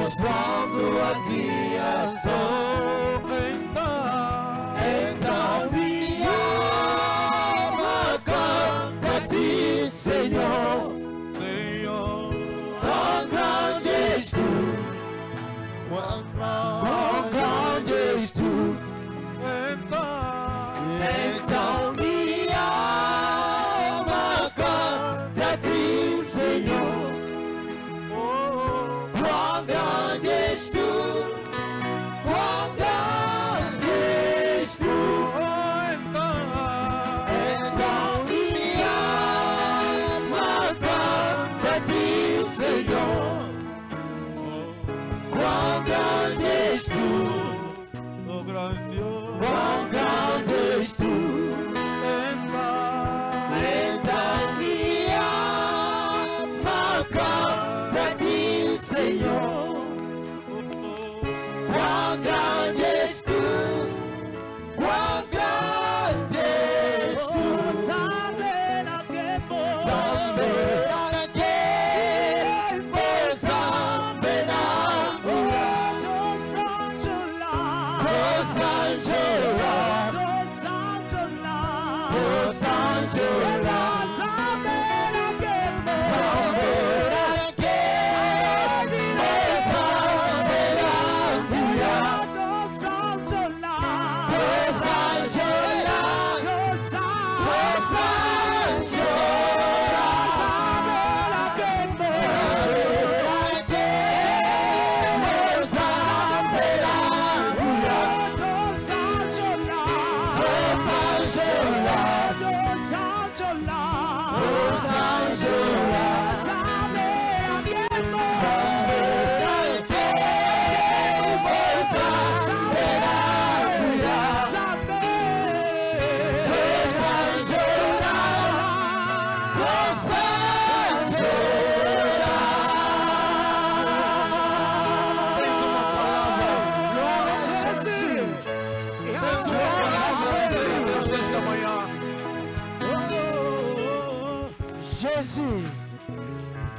gozando a criação. Então minha alma canta a ti, Senhor. Quão grande és tu, quão grande és tu. Então minha alma canta a ti, Senhor. Quão grande és tu, quão grande és tu. Então minha alma canta a ti, Senhor. Quão grande és tu, quão grande és tu. Então minha alma canta a ti, Senhor. Quão grande és tu, quão grande és tu. Também naquele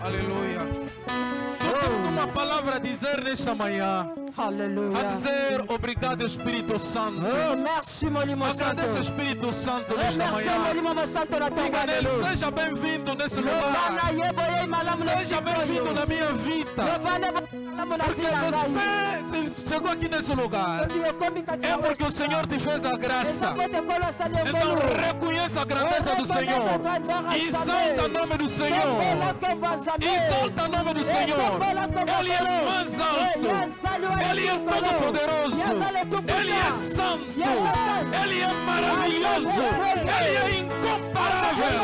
Aleluia. Eu tenho uma palavra a dizer nesta manhã. Aleluia. A dizer obrigado, Espírito Santo. Oh, merci, mon Limo Santo. Agradeço, Espírito Santo, nesta Merci, mon manhã. Limo Santo, na tua Diga nele, aleluia. seja bem-vindo nesse lugar. Seja bem-vindo na minha vida. Porque você chegou aqui nesse lugar. É porque o Senhor te fez a graça. Então reconheça a grandeza do Senhor. Exalta o nome do Senhor. Exalta o nome do Senhor. Ele é mais alto. Ele é todo-poderoso. Ele é santo. Ele é maravilhoso. Ele é incomparável.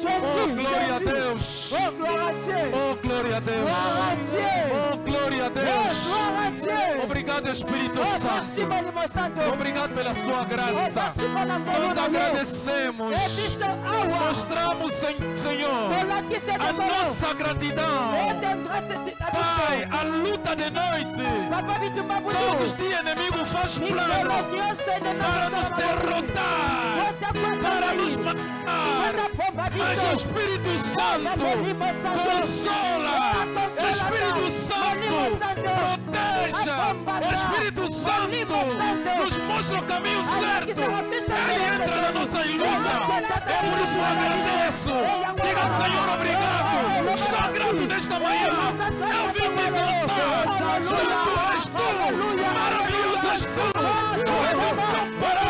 Oh, glória a Deus. Oh, glória a Deus. Oh, glória a Deus. Obrigado, Espírito Santo. Obrigado pela sua graça. Nós agradecemos. Mostramos, Senhor, a nossa gratidão. Pai, a luta de noite. Todos os dias o inimigo faz plano para nos derrotar, para nos matar. Mas o Espírito Santo consola. O Espírito Santo proteja. O Espírito Santo nos mostra o caminho certo. Ele entra na nossa luta. É por isso eu agradeço. Diga, Senhor, obrigado. Estou grato nesta manhã. Eu vim me exaltar. Santo és tu. Maravilhoso és tu. Tu és incomparável.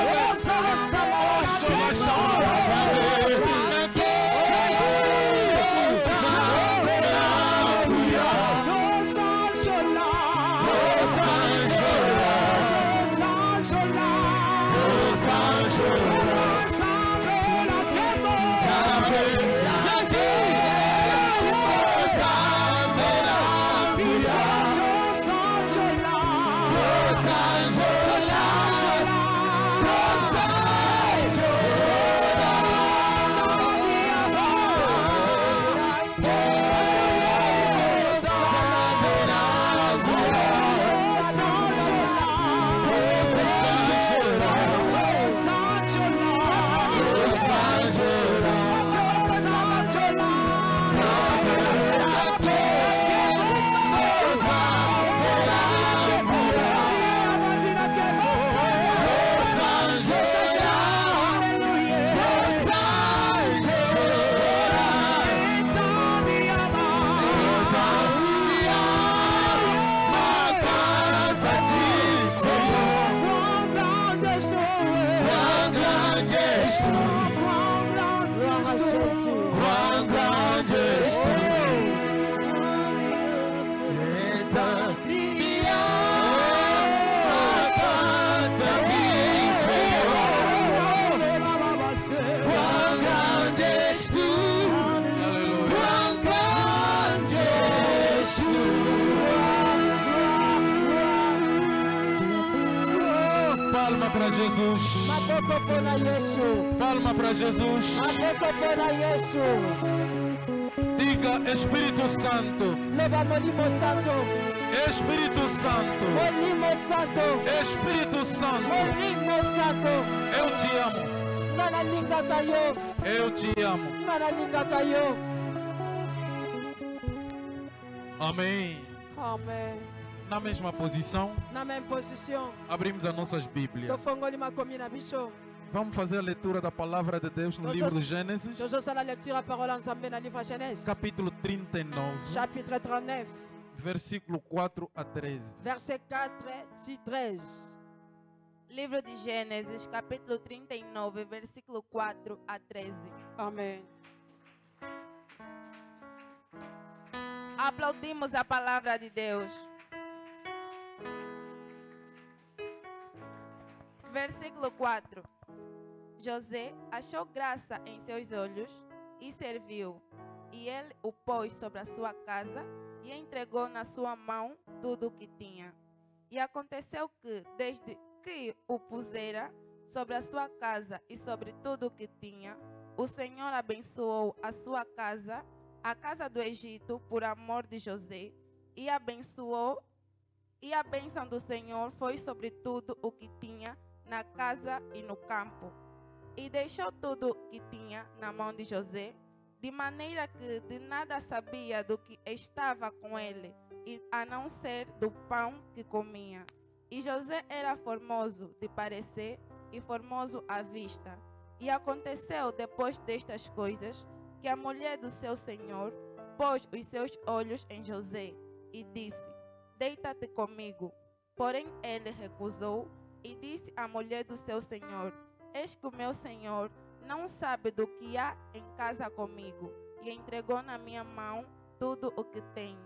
para Jesus. Maboko pona Yesu. Palma para Jesus. Maboko pona Yesu. Diga Espírito Santo. Loba Molimo Santo. Espírito Santo. Molimo Santo. Espírito Santo. Molimo Santo. Eu te amo. Nana linga kayo. Eu te amo. Nana linga kayo. Amém. Amen. Na mesma posição, Na même position. abrimos as nossas Bíblias. Tofongoli makomi na biso. Vamos fazer a leitura da palavra de Deus no livro de Gênesis, Tozosala lecture à parole ensemble na livre Genèse. capítulo 39, Chapitre 39. versículo 4 a 13. Verset 4 et 13. Livro de Gênesis, capítulo 39, versículo 4 a 13. Amen. Aplaudimos a palavra de Deus. Versículo 4. José achou graça em seus olhos e serviu. E ele o pôs sobre a sua casa e entregou na sua mão tudo o que tinha. E aconteceu que, desde que o pusera sobre a sua casa e sobre tudo o que tinha, o Senhor abençoou a sua casa, a casa do Egito, por amor de José, e abençoou, e a bênção do Senhor foi sobre tudo o que tinha na casa e no campo. E deixou tudo o que tinha na mão de José, de maneira que de nada sabia do que estava com ele, a não ser do pão que comia. E José era formoso de parecer e formoso à vista. E aconteceu depois destas coisas, que a mulher do seu senhor pôs os seus olhos em José e disse: deita-te comigo. Porém ele recusou e disse à mulher do seu senhor: eis que o meu senhor não sabe do que há em casa comigo, e entregou na minha mão tudo o que tem.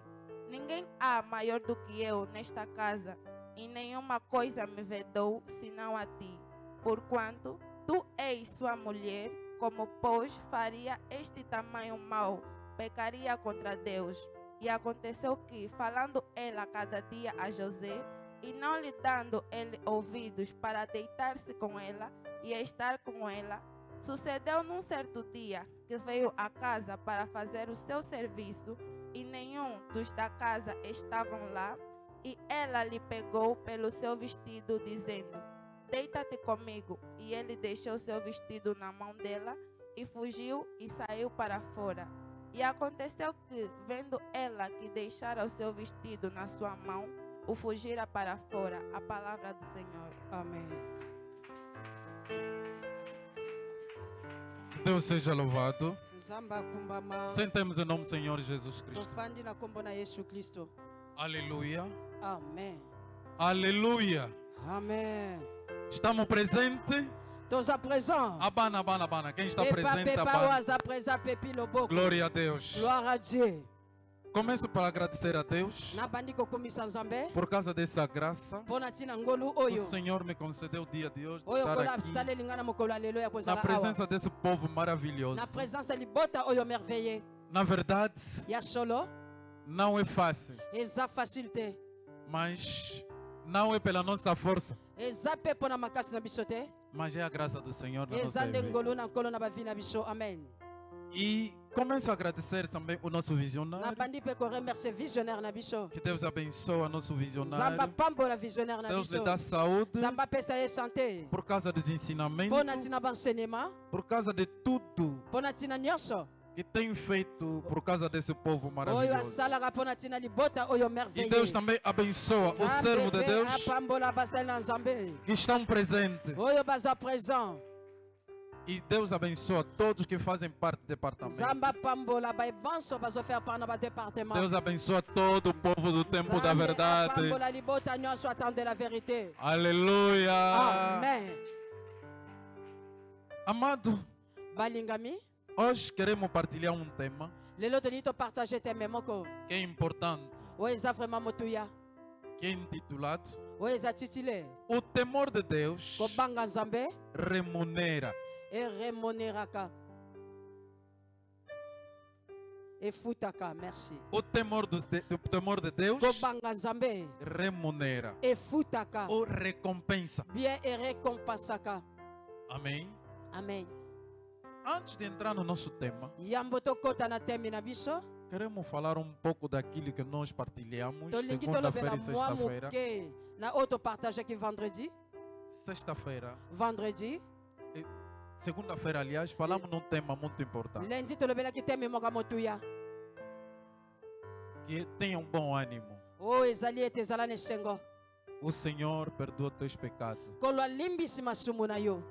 Ninguém há maior do que eu nesta casa, e nenhuma coisa me vedou senão a ti, porquanto tu és sua mulher. Como, pois, faria este tamanho mal, pecaria contra Deus. E aconteceu que, falando ela cada dia a José, e não lhe dando ele ouvidos para deitar-se com ela e estar com ela, sucedeu num certo dia que veio à casa para fazer o seu serviço, e nenhum dos da casa estavam lá, e ela lhe pegou pelo seu vestido, dizendo: deita-te comigo. E ele deixou seu vestido na mão dela e fugiu e saiu para fora. E aconteceu que, vendo ela que deixara o seu vestido na sua mão, o fugira para fora. A palavra do Senhor. Amen. Deus seja louvado. Zamba kumbama. Sentemos em nome do Senhor Jesus Cristo. Tofandi na kombo na Yesu Kristo. Aleluia. Amen. Aleluia. Amen. Estamos presentes. Todos à présent. Abana, abana, abana. Quem está Pepa, presente, pepa, abana. oasa, presa, pepi, loboko. Glória a Deus. Gloire à Dieu. Começo para agradecer a Deus Nabandiko komisa nzambe. por causa dessa graça. Pona tina ngolu O oyo. Senhor me concedeu o dia de hoje de Oyo estar kola aqui sale lingana mokolo lelo ya na kozala presença awa. desse povo maravilhoso. Na presença libota oyo merveilleux. Na verdade, Ya solo. não é fácil, Eza facilité. mas não é pela nossa força, Eza pe pona makasi na biso te. mas é a graça do Senhor na Eza nossa nde vida. ngolu na nkolo na bavi na biso. Amen. E começo a agradecer também o nosso visionário. Nabandi pe ko remercier visionnaire na biso. Que Deus abençoe o nosso Zamba visionário. pambola visionnaire na Deus lhe biso. dá saúde Zamba pesa ye santé. por causa dos ensinamentos, Pona tina banseignement. por causa de tudo Pona tina nyonso. que tem feito por causa desse povo Oyo maravilhoso. asalaka pona tina libota oyo E merveilleux. Deus também abençoa o servo de Deus Apambola basali na nzambe. que estão presentes. Oyo baza présent. E Deus abençoa todos que fazem parte do departamento. Zamba pambola bay banso bazo faire part na ba département. Deus abençoa todo o povo do tempo da verdade. Pambola libota nyonso attendre la vérité. Aleluia. Amen. Amado, Balingami. hoje queremos partilhar um tema Lelo toni to partager tes memoko. que é importante, Oyo eza vraiment motuya. que é intitulado Oyo eza titulé. O temor de Deus Kobanga nzambe remunera. e remuneraka. Efutaka, merci. O temor de Deus Kobanga Nzambe. remunera Efutaka. ou recompensa. Bien et récompensaka. Amém. Amen. Antes de entrar no nosso tema, Yamboto kota na temi na biso. queremos falar um pouco daquilo que nós partilhamos Tolingi segunda-feira tolobela e moi sexta-feira. moke. Na auto partage aqui vendredi. Sexta-feira, Vendredi. segunda-feira, aliás, falamos num tema muito importante. Lundi tolobela ki temi moka motuya. Que tenha um bom ânimo. Oh ezali ete ezala nesengo. O Senhor perdoa teus pecados. Kolo limbisi masumu na yo.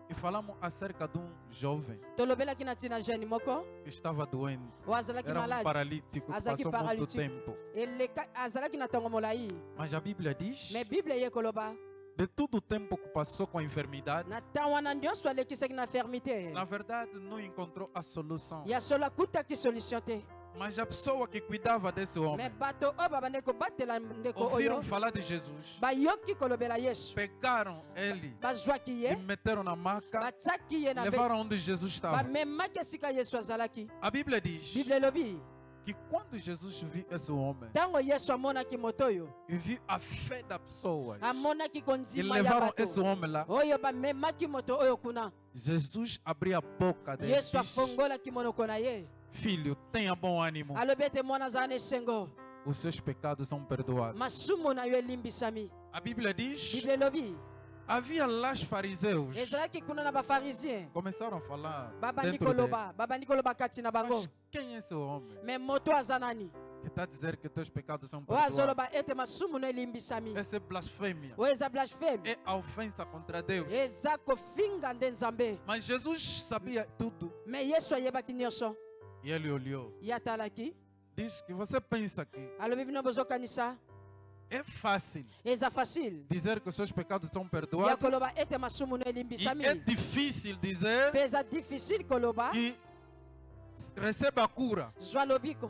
E falamos acerca de um jovem Tolobela ki na tina jeune moko. que estava doente. O azalaki Era um malade. paralítico que Azalaki passou muito paralítico. tempo. Ele azalaki na tongo molai. Mas a Bíblia diz, Mais Bible ye koloba. de todo o tempo que passou com a enfermidade, Na tawana nyonso alekisaki na fermité. na verdade não encontrou a solução. Ya solo akutaki solution te. Mas a pessoa que cuidava desse Mais homem, bato oyo babande kobatela ndeko ouviram oyo. falar de Jesus, Bayoki kolobela Yesu. pegaram ele Bazwaki e ye. meteram na maca, Batiaki ye na be. levaram onde Jesus estava. Bamemaki esika Yesu azalaki. A Bíblia diz Bible elobi. que quando Jesus viu esse homem Ntango Yesu amonaki moto oyo. e viu a fé das pessoas Amonaki que kondima ya levaram esse bato. homem lá, Oyo bamemaki moto oyo kuna. Jesus abriu a boca dele e Yesu disse, afongolaki monoko na ye. filho, tenha bom ânimo, Alobi ete mwana azala nesengo. os seus pecados são perdoados. Masumu na yo elimbisami. A Bíblia diz, Bible elobi. havia lá os fariseus, Ezalaki kuna na bafarisien. começaram a falar Babandi dentro dele, koloba. Babandi koloba kati na bango. mas quem é esse homem Mais moto aza nani? que está a dizer que teus pecados são O perdoados? azoloba ete masumu no elimbisami. Essa é blasfêmia, O eza blasphème. é a ofensa contra Deus. Eza kofinga nde Nzambe. Mas Jesus sabia tudo Mais Yesu ayebaki nyonso. e ele olhou. Ye atalaki. Diz que você pensa que Alobi bino bozokanisa. é fácil Eza facile. dizer que os seus pecados são Ya perdoados koloba ete masumu no e elimbisami. é difícil dizer Peza difficile koloba. que recebe a cura. Zwa lobiko.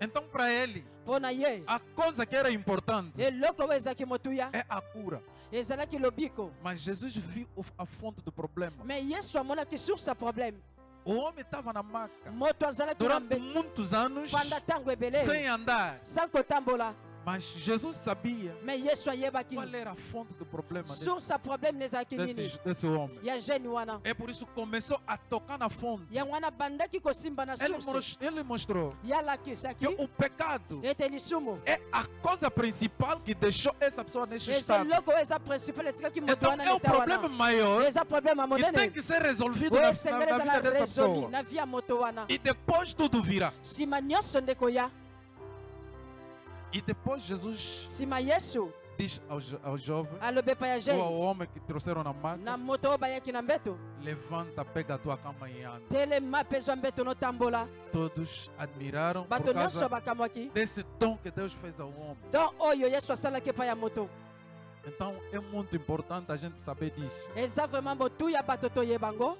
Então para ele, Pona ye. a coisa que era importante Eloko oyo ezalaki motuya. é a cura. Ezalaki lobiko. Mas Jesus viu a fonte do problema. Mais Yesu amonaki source ya problème. O homem estava na maca Moto azalaki na durante mbe. muitos anos Panda tango ebele. sem andar. Sans kotambola. Mas Jesus sabia Mais Yesu ayebaki. qual era a fonte do problema Source ya problème nezalaki nini? desse homem. Ya jeune wana. É por isso que começou a tocar na fonte. Yango wana bandaki kosimba na source. Ele mostrou Ya lakisaki. que o pecado Ete lisumu. é a coisa principal que deixou essa pessoa neste Eza estado. eloko oyo eza principal esikaki moto Então wana é um leta problema wana. maior Eza problème ya que tem monene. que ser resolvido Oyo na esengeli vida ezala dessa résolu pessoa. na vie ya moto wana. E depois tudo virá. Nsima nyonso nde koya. E depois Jesus Nsima Yesu diz ao jovem alobi epai ya ou jeune. ao homem que trouxeram na Na maca: moto oyo bayaki na mbeto. levanta, pega a tua cama e anda. Telema mpe zwa mbeto notambola. Todos admiraram por Bato nyonso causa bakamwaki. desse dom que Deus fez ao homem. Don oyo Yesu asalaki epai ya moto. Então é muito importante a gente saber disso. Eza vraiment botuya bato toyeba ngo.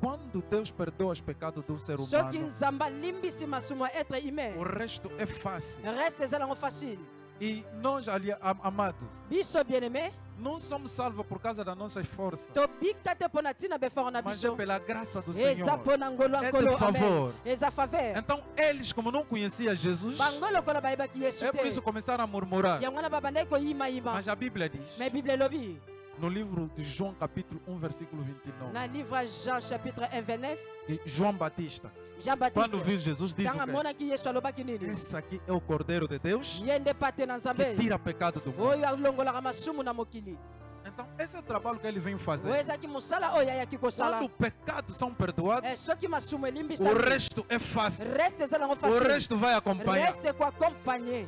Quando Deus perdoa os pecados do ser Soki humano, nzamba limbisi masumu ya être humain. o resto é fácil. Reste eza nango facile. E nós, ali, amados, Biso bien-aimé. não somos salvos por causa das nossas forças, Tobika te mpo na ntina befort na mas é biso. pela graça do Eza Senhor. mpo na ngolo ya É nkolo. de favor. Amen. Eza faveur. Então, eles, como não conheciam Jesus, Bango lokola bayebaki Yesu é por isso te. que começaram a murmurar. Yango wana babandaki koyimayima. Mas a Bíblia diz, Mais Bible elobi. no livro de João, capítulo 1, versículo 29, Na livre Jean chapitre 1 29. que João Batista, Jean quando Baptiste. viu Jesus, diz: Tanga amonaki Yesu alobaki nini? esse aqui é o Cordeiro de Deus Ye nde pate na que Nzambe. tira pecado do mundo. Oyo alongolaka masumu na mokili. Então, esse é o trabalho que ele vem Oyo fazer. ezalaki mosala oyo ayaki Quando kosala. os pecados são perdoados, Soki masumu o elimbisami. resto é fácil. Reste eza nango O facile. resto vai acompanhar. Reste koaccompagner.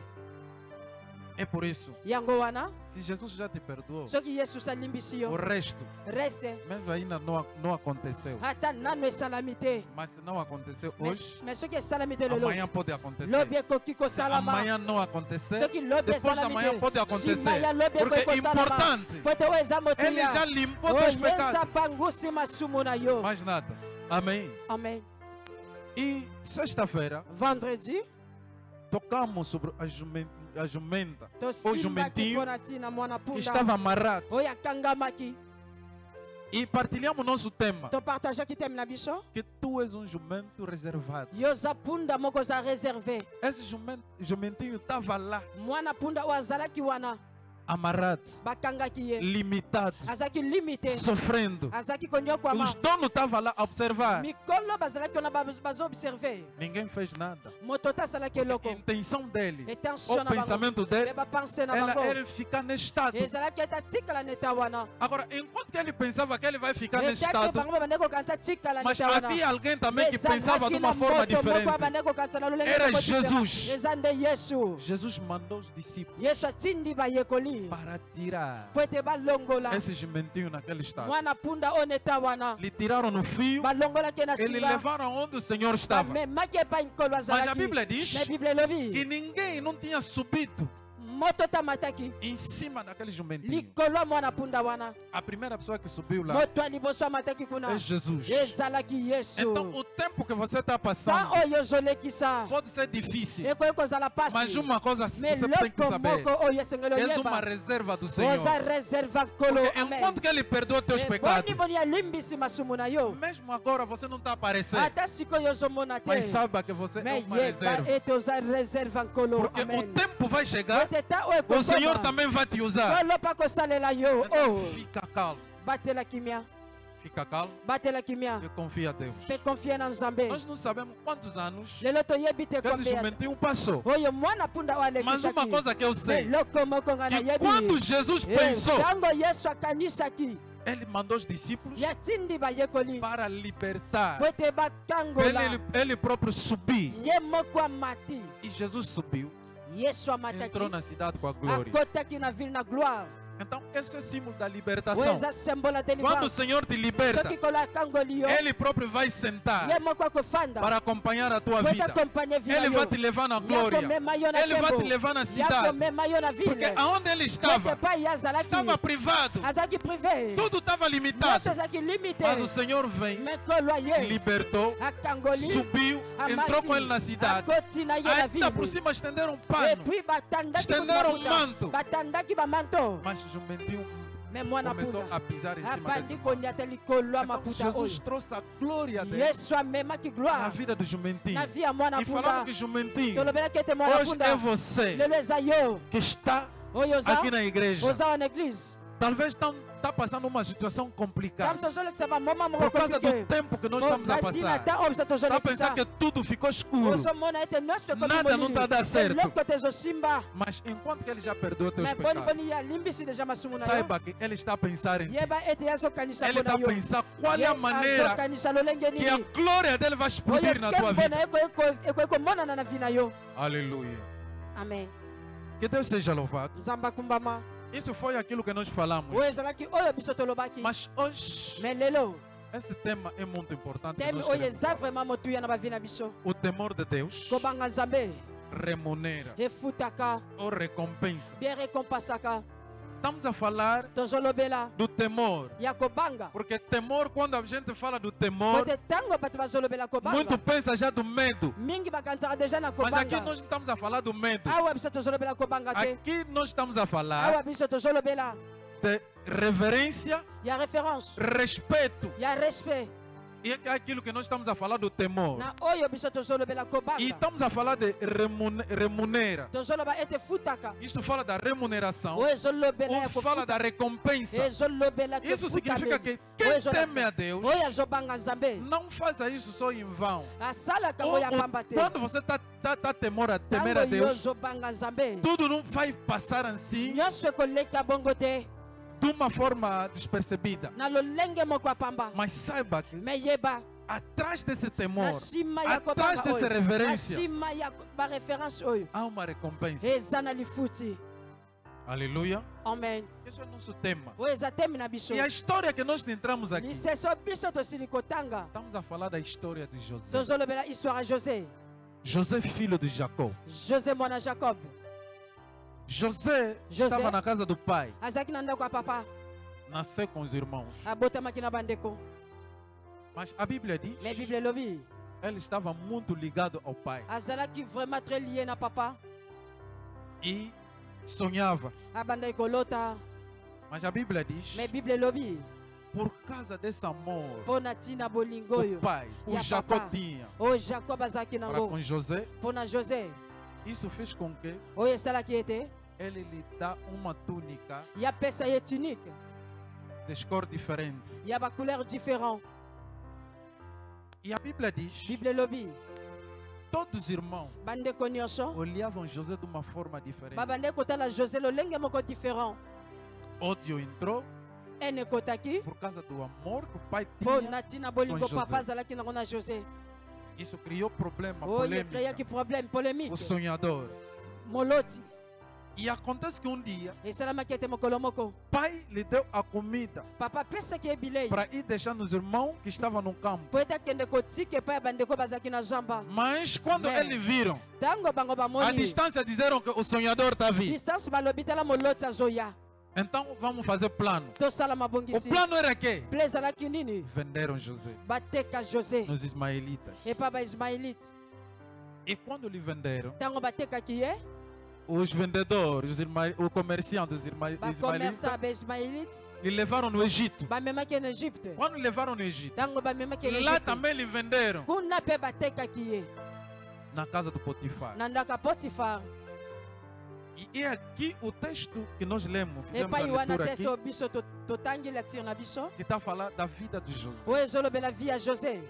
É por isso, Yango wana. se Jesus já te perdoou, Soki Yesu salimbisi o yo. resto, Reste. mesmo ainda não aconteceu. Ata nano esalami te. Mas se não aconteceu hoje, Mais soki esalami te lelo. amanhã pode acontecer. Lobi ekoki Se kosalama. amanhã não acontecer, Soki lobi depois da esalami manhã te. pode acontecer. Simaya lobi Porque ekoki é kosalama. importante. Po ete oyo eza Ele já motuya. limpou teus Oyeza pecados. pangusi masumu na yo. Mais nada. Amém. Amen. E sexta-feira, Vendredi. tocamos sobre a jumenta Tosimbaki jumentinho mpo na ntina mwana que punda. estava amarrado. Oyo akangamaki. E partilhamos nosso tema. topartage ki teme na biso Que tu és um jumento reservado. yoza punda moko za réservé Esse jumentinho estava lá, mwana punda oyo azalaki wana amarrado, bakangaki ye limitado, azalaki limité sofrendo. azalaki konyokwama Os donos estavam lá a observar. mikolo bazalaki wana bazoobserve Ninguém fez nada. moto te asalaki A eloko intenção dele, intention o na pensamento dele, bango bapense na ela bango era ficar nesse estado. ezalaki ete atikala neta wana Agora, enquanto que ele pensava que ele vai ficar nesse etake estado, bango babande kokanta tikala mas neta wana havia alguém também que pensava de ezalaki uma na forma moto moko diferente. abande kokantisa na lolenge Era moko diferent. Jesus. eza nde yesu Jesus mandou os discípulos yesu atindi bayekoli para tirar po ete balongola esse jumentinho naquele estado. mwana punda oyo neta wana Lhe tiraram no fio, balongolaki ye na eles singa levaram onde o Senhor estava. bamemaki epai nkolo Mas a azalaki Bíblia diz na biblia elobi que ninguém não tinha subido moto tamataki em cima daquele jumentinho. likolo ya mwana punda wana A primeira pessoa que subiu lá moto ya liboso amataki é kuna Jesus. ezalaki yesu Então, o tempo que você está sa passando oyo ozolekisa pode ser difícil, ekoki kozala mas pasi uma coisa me você tem que loko saber: moko oyo esengeli és uma oyeba reserva do Senhor. oza reserva nkolo Porque enquanto que Ele perdoa teus pecados, boni alimbisi masumu na yo mesmo agora você não está aparecendo, ata sikoyo ozomona te mas saiba que você é me uma yeba reserva. ete oza reserva nkolo Porque o amen tempo vai chegar, ete ta oyo o Senhor ekokoma também vai te usar. kolo mpa kosalela yo Então, o fica calmo, batela kimia fica calmo batela kimia e confia a Deus. te confie na nzambe Nós não sabemos quantos anos lelo toyebi te que esse kombe ya jumentinho passou, oyo mwana punda oyo mas uma alekisaki coisa que eu sei, eloko moko nga que nayebi quando Jesus pensou, ntango yesu akanisaki Ele mandou os discípulos yatindi bayekoli para libertar, po ete para bakangola ele próprio subir. ye moko amati E Jesus subiu, yesu amataki entrou na cidade com a glória. akotaki na ville na gloire Então, esse é símbolo da oyo libertação. eza sembola Quando o délivrance Senhor te liberta, soki kolo akangoli yo Ele próprio vai sentar ye moko akofanda para acompanhar a tua po ete vida. akompagne vi na Ele yo vai te levar na glória. yakomema yo na Ele vai te tembo levar na cidade. yakomema yo na Porque ville aonde ele estava, ete epai ye azalaki estava privado. azalaki privé Tudo estava nyonso limitado. ezalaki limité Mas o Senhor vem, me kolo ye libertou, akangoli subiu, entrou com ele na cidade. akoti na ye na Ainda por ville cima estenderam um pano. epuis batandaki Estenderam mafuta. manto. batandaki bamanto Mas o jumentinho me mwana começou punda a pisar em cima abandi desse manto. koniata likolo ya Então, maputa Jesus oyo trouxe a glória dele yesu amemaki na gloire vida do jumentinho. na vi ya mwana E falando punda que jumentinho, tolobelaki ete mwana hoje é punda você lelo eza yo que está oyo oza aqui na igreja. oza wana église Talvez está passando uma situação complicada kamso ozolekisa bamoma por moko causa do komplike tempo que nós estamos a batina passar. ta oyo biso Está a pensar tozolekisa que tudo ficou escuro. ozomona ete nyonso ekomi Nada não tá dando certo. eloko te ezosimba Mas enquanto que ele já perdoou teus me pecados, boniboni ye alimbisi deja masumu na yo saiba que ele está a pensar em ti. yeba ete ye azokanisa Ele mpo está na a yo pensar qual é Ye a maneira azokanisa lolenge que a nini glória dele vai oyo explodir na tua nkembo vida. na ye ekoki komonana na vi na yo Aleluia. amen Que Deus seja louvado. nzambe akumbama Isso foi aquilo que nós falamos. oyo ezalaki oyo biso tolobaki Mas hoje, me lelo esse tema é muito importante. que teme nós oyo queremos eza falar. vraiment motuya na bavi na biso O temor de Deus kobanga nzambe remunera efutaka ou recompensa. bien récompensaka Estamos a falar tozolobela do temor. ya kobanga Porque temor, quando a gente fala do po temor, ete ntango bato bazolobela muito kobanga pensa já do medo. mingi bakanisaka deja na Mas aqui kobanga nós não estamos a falar do medo. awa biso tozolobela kobanga te Aqui nós estamos a falar awa biso tozolobela de reverência, ya référence respeito. ya respect E é aquilo que nós estamos a falar do temor. na oyo biso tozolobela E kobanga estamos a falar de remunera. tozoloba ete futaka Isto fala da remuneração. oyo ezolobela ya Ou fala da kofuta recompensa. ezolobela Isso significa que oyo quem ezolakisa- teme a Deus oyo azobanga nzambe não faça isso só em vão. asalaka Ou, ngo ya pamba te quando você está temer a ntango yo Deus, ozobanga nzambe tudo não vai passar assim nyonso ekoleka bongo te de uma forma despercebida. na lolenge moko ya pamba Mas saiba que me yeba atrás desse temor, na nsima ya atrás kobanga dessa oyo na reverência, nsima ya bareference oyo há uma recompensa. eza na lifuti Aleluia. amen Esse é o nosso tema. oyo eza temi na biso E a história que nós entramos aqui, liseso biso tosili kotanga estamos a falar da história de José. tozolobela histoire ya josé José, filho de Jacó. josé mwana jacob José estava na casa do pai, azalaki na ndako ya papa nasceu com os irmãos. abotamaki na bandeko Mas a Bíblia diz me bible elobi ele estava muito ligado ao pai azalaki vraiment très lié na papa e sonhava. abandaki kolota Mas a Bíblia diz me bible elobi por causa desse amor, Pona tina bolingo o yo. pai, o Ya Jacó papa. tinha O Jacob azaki para nango. com José, Pona José. isso fez com que O esala qui était. ele lhe dá uma túnica Ya pesa ye tunique. de cor diferente. Ya ba couleur différent. E a Bíblia diz, Bible lobi. todos os irmãos Bande konyosho. olhavam José de uma forma diferente. Ba bande kotala José lo lenge moko différent. Ódio entrou Ene kotaki. por causa do amor que o pai tinha. Pona tina bolingo com José. papa azalaki nango na José. Isso criou problema, O ye créa polêmica. ki problème polémique. O sonhador. Moloti. E acontece que um dia, Esala ki ete mokolo moko. o pai lhe deu a comida Papa pesa ki ebilei. para ir deixando os irmãos que estavam no campo. Po ete kende kotike pa bandeko bazaki na jamba. Mas quando Né. eles viram, Tango bango a bamoni. distância disseram que o sonhador está vindo. Distance balobi tala moloti azoya. Então vamos fazer plano. Tosala O mabongisi. plano era que Ple ezalaki nini? venderam José Bateka José. nos ismaelitas. Epa ba Ismaélite. E quando lhe venderam, Tango batekaki ye. os vendedores, o comerciante dos ismaelitas, Bakomersa ba Ismaélite. lhe levaram no Egito. Bamemaki na Égypte. Quando levaram no Egito, Tango bamemaki na lá Égypte. também lhe venderam Kuna pe batekaki ye. na casa do Potifar. Na ndaka Potifar. E é aqui o texto que nós lemos, fizemos Epa a iwana leitura te aqui, so biso totangi lecture na biso. que está a falar da vida de José. O ezolobela vie ya José.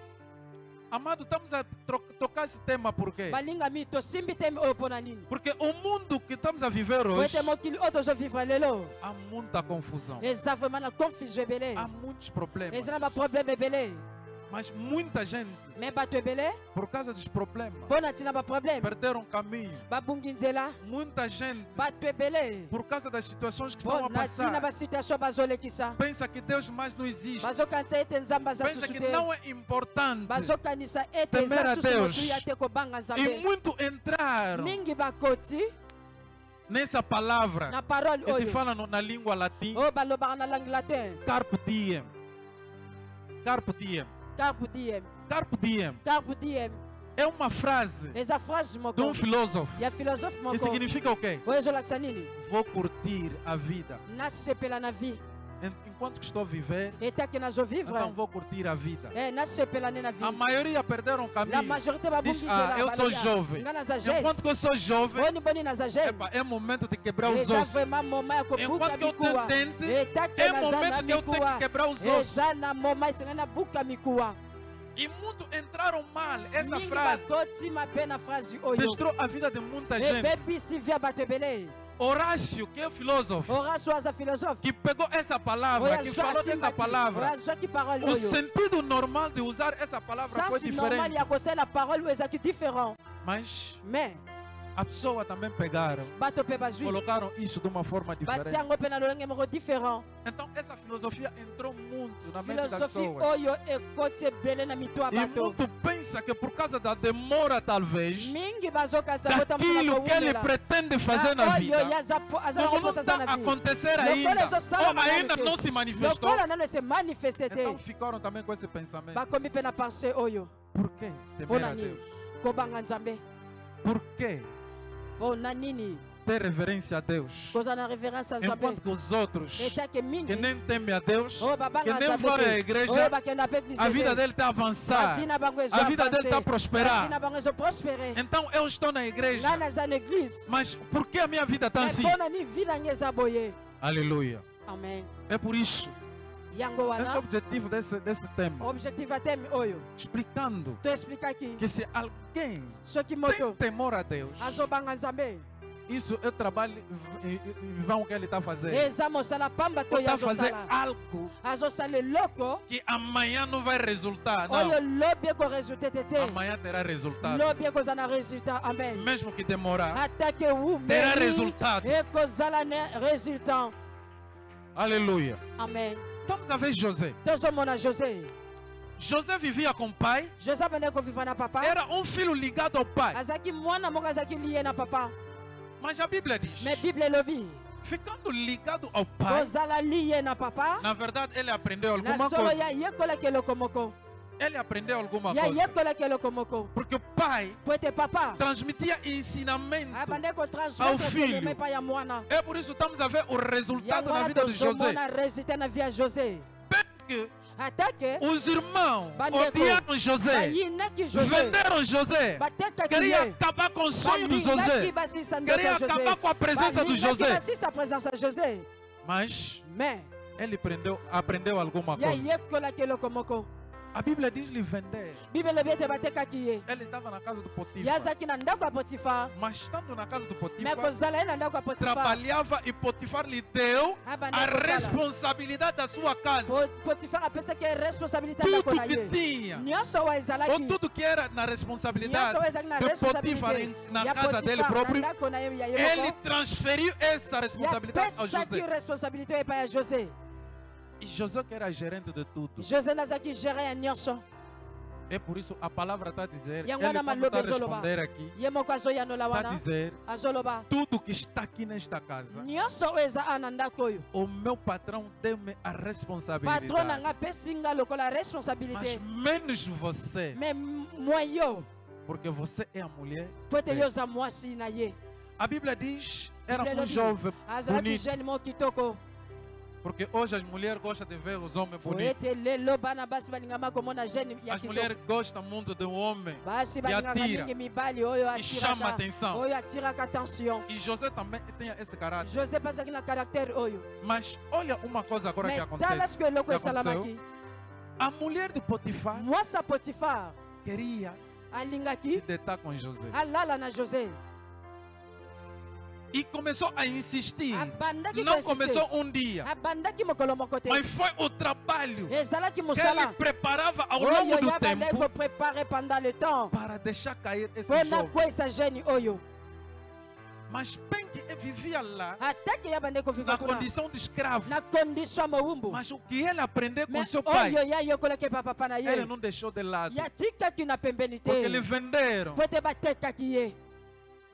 Amado, estamos a tocar esse tema por quê? Balinga mi tosimbi temi oyo mpona nini? Porque o mundo que estamos a viver Po hoje, ete mokili oyo tozovivre lelo. há muita confusão, Eza vraiment na confusion ebele. há muitos problemas, Eza na baproblème ebele. mas muita gente, Me bato ebele. por causa dos problemas, Mpona ntina baproblème. perderam o caminho. Babungi nzela. Muita gente, Bato ebele. por causa das situações que estão a Mpona ntina passar, basituation bazolekisa. pensa que Deus mais não existe, Bazokanisa ete nzambe aza pensa susu que te. não é importante. Bazokanisa ete Temer a eza susu Deus. motu ya te kobanga E nzambe. muito entraram Mingi bakoti nessa palavra na parole que se oyo. fala na língua latim, Oyo balobaka na langue latin. carpe diem. Carpe diem. Carpe diem. Carpe diem Carpe diem. é uma frase Eza phrase de moko. filósofo Ya philosophe que moko. significa o quê? Oyo ezolakisa nini? Vou curtir a vida. Nasepela na vie. Enquanto que estou a viver, Etake nazovivre. então vou curtir a vida. Nasepela ne na A vie. maioria perderam o La caminho. majorité babungi Diz, ah, eu sou jovem. Nga naza jeune. Enquanto que eu sou jovem, Boni boni naza jeune. epa, é momento de quebrar os Eza ossos. vraiment moment ya kobuka Enquanto que eu tenho mikuwa. dente, Etake é naza na momento que eu tenho que mikuwa. quebrar os ossos. Eza na moment esenga na buka mikuwa. E muitos entraram mal. Essa Mingi frase bakoti mabe na phrase oyo. destruiu a vida de muita gente. Ebebisi via bato ebele. Horácio, que é filósofo, Horace aza philosophe. que pegou essa palavra, que falou dessa palavra, oyazwaki parole o oyo. sentido normal de usar essa palavra foi Sansi normal diferente. ya kosala parole oyo ezalaki différent. Mas Mais a pessoa também pegaram, bato mpe bazwi. colocaram isso de uma forma Batia diferente. yango mpe na lolenge moko différent. Então essa filosofia entrou muito na mente das Philosophie pessoas. oyo ekoti ebele na mito ya E bato. muito pensa que por causa da demora, talvez, Mingi bazokanisa botambuka daquilo que ele kowulela. pretende fazer na oyo vida, aza na como não koposa está aza a na vie. acontecer Lokola ainda, ezosala ou ainda malamu não te. se manifestou, Lokola nano ese manifeste te. então ficaram também com esse pensamento. Bakomi mpe na pensée oyo. Por que temer Mpona a nini? Deus? Kobanga nzambe. Por que Mpona nini? ter reverência a Deus? Kozala na révérence a nzambe. Enquanto que os outros Etake mingi. que nem temem a Deus, Oyo babanga que nem nzambe vão à te. igreja, Oyo bakenda mpe église a vida te. dele está a avançar, A vie na bango ezo a vida dele avance. está a A vie prosperar. na bango ezo prospérer. Então eu estou na igreja, Nga naza na église. mas por que a minha vida está assim? Mpona ni vie na ngai eza boye. Aleluia. Amen. É por isso, Yango esse é o wana. objetivo desse tema, Objectif ya teme oyo. explicando Toexplikaki. que se alguém Soki tem moto temor a Deus, azobanga nzambe. isso é o trabalho em vão que ele está a fazer. Eza mosala pamba to Ele está a fazer azosala. algo Azosala eloko que amanhã não vai resultar. Não, oyo lobi ekoresulte te te. amanhã terá resultado. Lobi ekozala na résultat. Amen. Mesmo que demorar, Atake terá umeli resultado. ekozala ne résultat. Aleluia. Amen. Estamos a ver José. Tozomona José. José vivia com o pai, José bande kovivre na papa. era um filho ligado ao pai. Azaki mwana moko azaki lié na papa. Mas a Bíblia diz, Mais Bible elobi. ficando ligado ao pai, Kozala lié na papa. na verdade ele aprendeu Na alguma solo coisa. ya yekolaki eloko moko. Ele aprendeu alguma Ya coisa. yekolaki eloko moko. Porque o pai Po ete papa transmitia ensinamento. abande Ao kotransmettre filho. seleme epai ya mwana. É por isso que estamos a ver o resultado na Yango vida de José. tozomona résultat na vie ya José. Bem que Attaque. os irmãos Bandeko. odiaram José, Bayinaki José. venderam José, Bateka queria kiye. acabar com o sonho do Balingaki José, basisa queria ndoto ya acabar José. com a presença do Balingaki José. basisa presença ya José. Mas Mais ele aprendeu alguma ya coisa. yekola keloko moko. A Bíblia diz lhe vender. Bible lobi ete batekaki ye. Ele estava na casa do Ye Potifar. azalaki na ndako ya Potifar. Mas estando na casa do Me Potifar, kozala ye na ndako ya Potifar. trabalhava e Potifar lhe deu Abanda a kozala. responsabilidade da sua casa. Potifar apesaki responsabilité ndako Tudo na que ye. tinha, Nyonso wa ou ezalaki. tudo que era na responsabilidade Nyonso wa ezalaki na de Potifar responsabilité. na Ya casa dele Potifar, próprio, na ndako na ye ya ye ele moko. transferiu essa Ya responsabilidade ao pesaki José. responsabilité epai ya José. E José que era gerente de tudo. José nazalaki géré ya nyonso. É por isso a palavra está a dizer, Yango ele wana quando está a maloba ezoloba. responder aqui, Ye moko azoyanola está a wana. dizer, Azoloba. tudo que está aqui nesta casa, Nyonso oyo eza awa na ndako oyo. o meu patrão deu-me a Patron responsabilidade. nanga apesi nga lokola Mas responsabilité. menos você, Mais moi yo. porque você é a mulher. Po ete dele. yo oza mwasi na ye. A Bíblia diz, era Bíblia um diz, jovem azalaki bonito. jeune mo kitoko. Porque hoje as mulheres gostam de ver os homens Po bonitos. ete lelo bana basi balingama komona jeune ya As kitoko. mulheres gostam muito de um homem Basi e balingaka atira, mingi mibali oyo e chama a atiraka. atenção. Oyo atiraka attention. E José também tem esse caráter. José pasaki na caractère oyo. Mas olha uma coisa agora que Mais tala acontece. siku eloko que aconteceu. esalamaki. A mulher de Potifar Mwasa Potifar queria se alingaki deitar com José. alala na José. E começou a insistir. Abandaki Não koinsiste. começou um dia, Abandaki mokolo moko te. mas foi o trabalho Ezalaki que ele mosala. preparava ao longo Oyo do ya bandaki tempo préparer pendant le temps. para deixar cair esse Pona jovem. kwesa jeune oyo. Mas bem que ele vivia lá Atake ya bandeko na viva kuna. condição de escravo. Na condition mowumbu. Mas o que ele aprendeu com Mais seu pai, oyo ya yokolaki papa na ele ye. não deixou de lado. Ya tikaki na pembeni Porque te. lhe venderam Po ete batekaki ye.